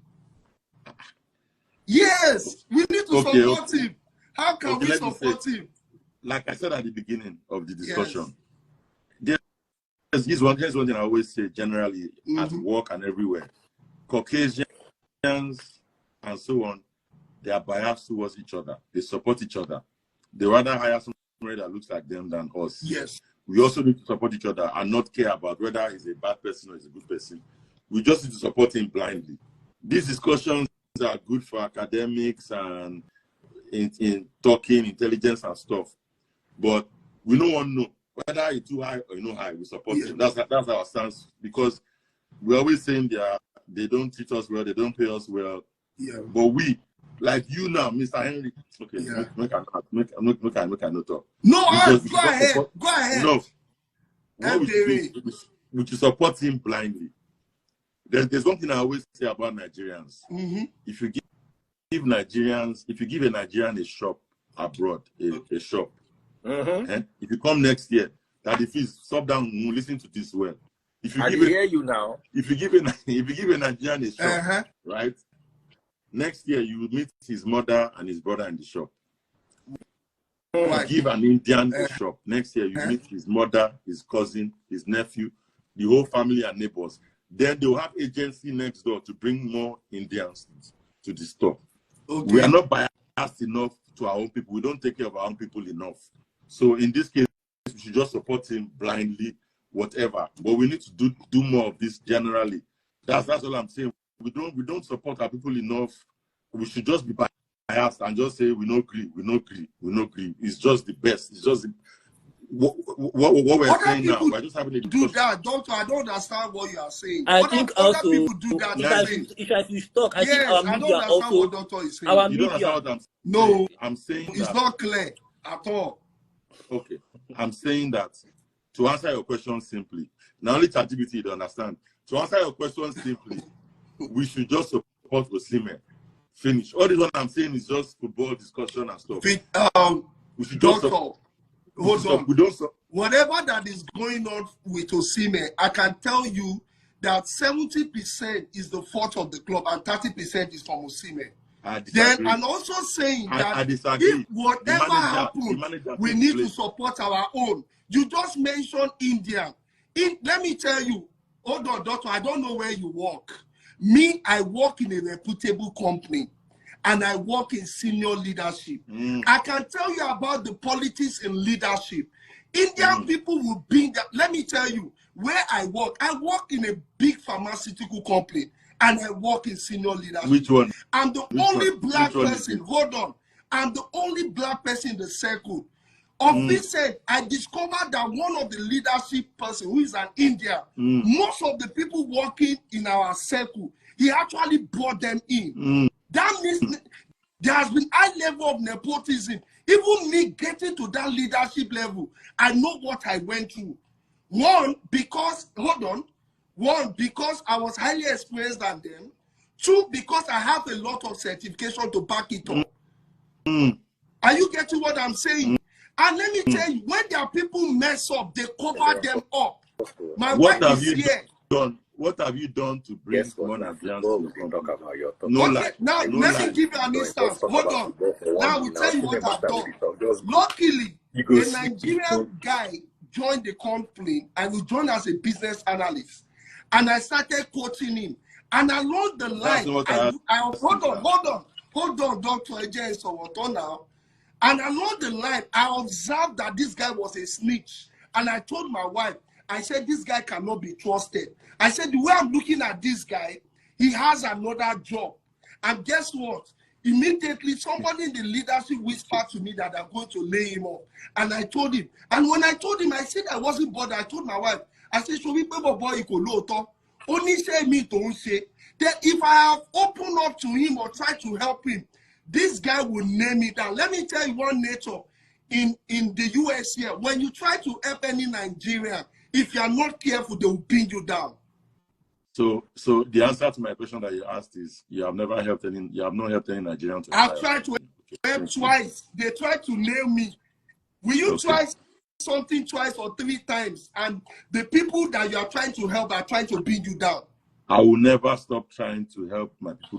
Speaker 1: Yes, we need to support him. How can we support him?
Speaker 3: Like I said at the beginning of the discussion, here's one thing I always say generally at work and everywhere. Caucasians and so on, they are biased towards each other. They support each other. They rather hire somebody that looks like them than us.
Speaker 1: Yes.
Speaker 3: We also need to support each other and not care about whether he's a bad person or he's a good person. We just need to support him blindly. These discussions are good for academics and in talking, intelligence and stuff. But we don't want to know whether it's too high or high. We support him. That's our stance, because we're always saying they don't treat us well, they don't pay us well.
Speaker 1: Yeah.
Speaker 3: But we, like you now, Mr. Henry. Okay, make a note talk.
Speaker 1: No, go ahead. Go ahead.
Speaker 3: No. We should support him blindly. There's one thing I always say about Nigerians.
Speaker 1: Mm-hmm.
Speaker 3: If you give a Nigerian a shop abroad, a shop, if you come next year, that if he's stop down, listen to this well. If you
Speaker 2: hear you now.
Speaker 3: If you give a Nigerian a shop, right? Next year you will meet his mother and his brother in the shop. You give an Indian a shop. Next year you meet his mother, his cousin, his nephew, the whole family and neighbors. Then they will have agency next door to bring more Indians to the store. Okay. We are not biased enough to our own people. We don't take care of our own people enough. So in this case, we should just support him blindly, whatever. But we need to do more of this generally. That's all I'm saying. We don't support our people enough. We should just be biased and just say we don't agree. It's just the best. It's just what we're saying now. We're just having a discussion.
Speaker 1: Do that, Doctor. I don't understand what you are saying.
Speaker 4: I think also
Speaker 1: people do that.
Speaker 4: If I should talk, I think
Speaker 1: I
Speaker 4: our
Speaker 1: don't
Speaker 4: media
Speaker 1: understand
Speaker 4: also.
Speaker 1: what Doctor is saying.
Speaker 4: Our
Speaker 3: You don't
Speaker 4: media.
Speaker 3: understand what I'm saying. I'm saying
Speaker 1: it's
Speaker 3: that,
Speaker 1: not clear at all.
Speaker 3: Okay, I'm saying that to answer your question simply, not only ChatGPT, you don't understand. To answer your question simply, we should just support Osimhen. Finish. All this what I'm saying is just football discussion and stuff. We should just
Speaker 1: Doctor, hold on. Whatever that is going on with Osimhen, I can tell you that 70% is the fault of the club and 30% is from Osimhen. Then I'm also saying that if whatever happens, we need to support our own. You just mentioned India. Let me tell you, hold on, Doctor, I don't know where you work. Me, I work in a reputable company and I work in senior leadership. I can tell you about the politics in leadership. Indian people will be there. Let me tell you, where I work in a big pharmaceutical company and I work in senior leadership.
Speaker 3: Which one?
Speaker 1: I'm the only black person. Hold on. I'm the only black person in the circle. Of this said, I discovered that one of the leadership person who is an Indian, most of the people working in our circle, he actually brought them in. That means there has been high level of nepotism. Even me getting to that leadership level, I know what I went through. One, because I was highly experienced than them. Two, because I have a lot of certification to back it up. Are you getting what I'm saying? And let me tell you, when their people mess up, they cover them up. My wife is here.
Speaker 3: What have you done to bring more Nigerians to the country?
Speaker 1: Okay, now let me give you an instance. Hold on. Now we tell you what I've done. Luckily, a Nigerian guy joined the company and he joined as a business analyst. And I started coaching him. And along the line, hold on, Dr. AJ, so what on now? And along the line, I observed that this guy was a snitch. And I told my wife, I said, this guy cannot be trusted. I said, the way I'm looking at this guy, he has another job. And guess what? Immediately, somebody in the leadership whispered to me that they're going to lay him off. And I told him. And when I told him, I said I wasn't bothered. I told my wife, I said, show me paper boy, only say me don't say. That if I have opened up to him or tried to help him, this guy will name me down. Let me tell you one nature in the US here. When you try to help any Nigerian, if you are not careful, they will pin you down.
Speaker 3: So the answer to my question that you asked is you have not helped any Nigerian.
Speaker 1: I've tried to help twice. They tried to nail me. Will you try something twice or three times? And the people that you are trying to help are trying to pin you down.
Speaker 3: I will never stop trying to help my people.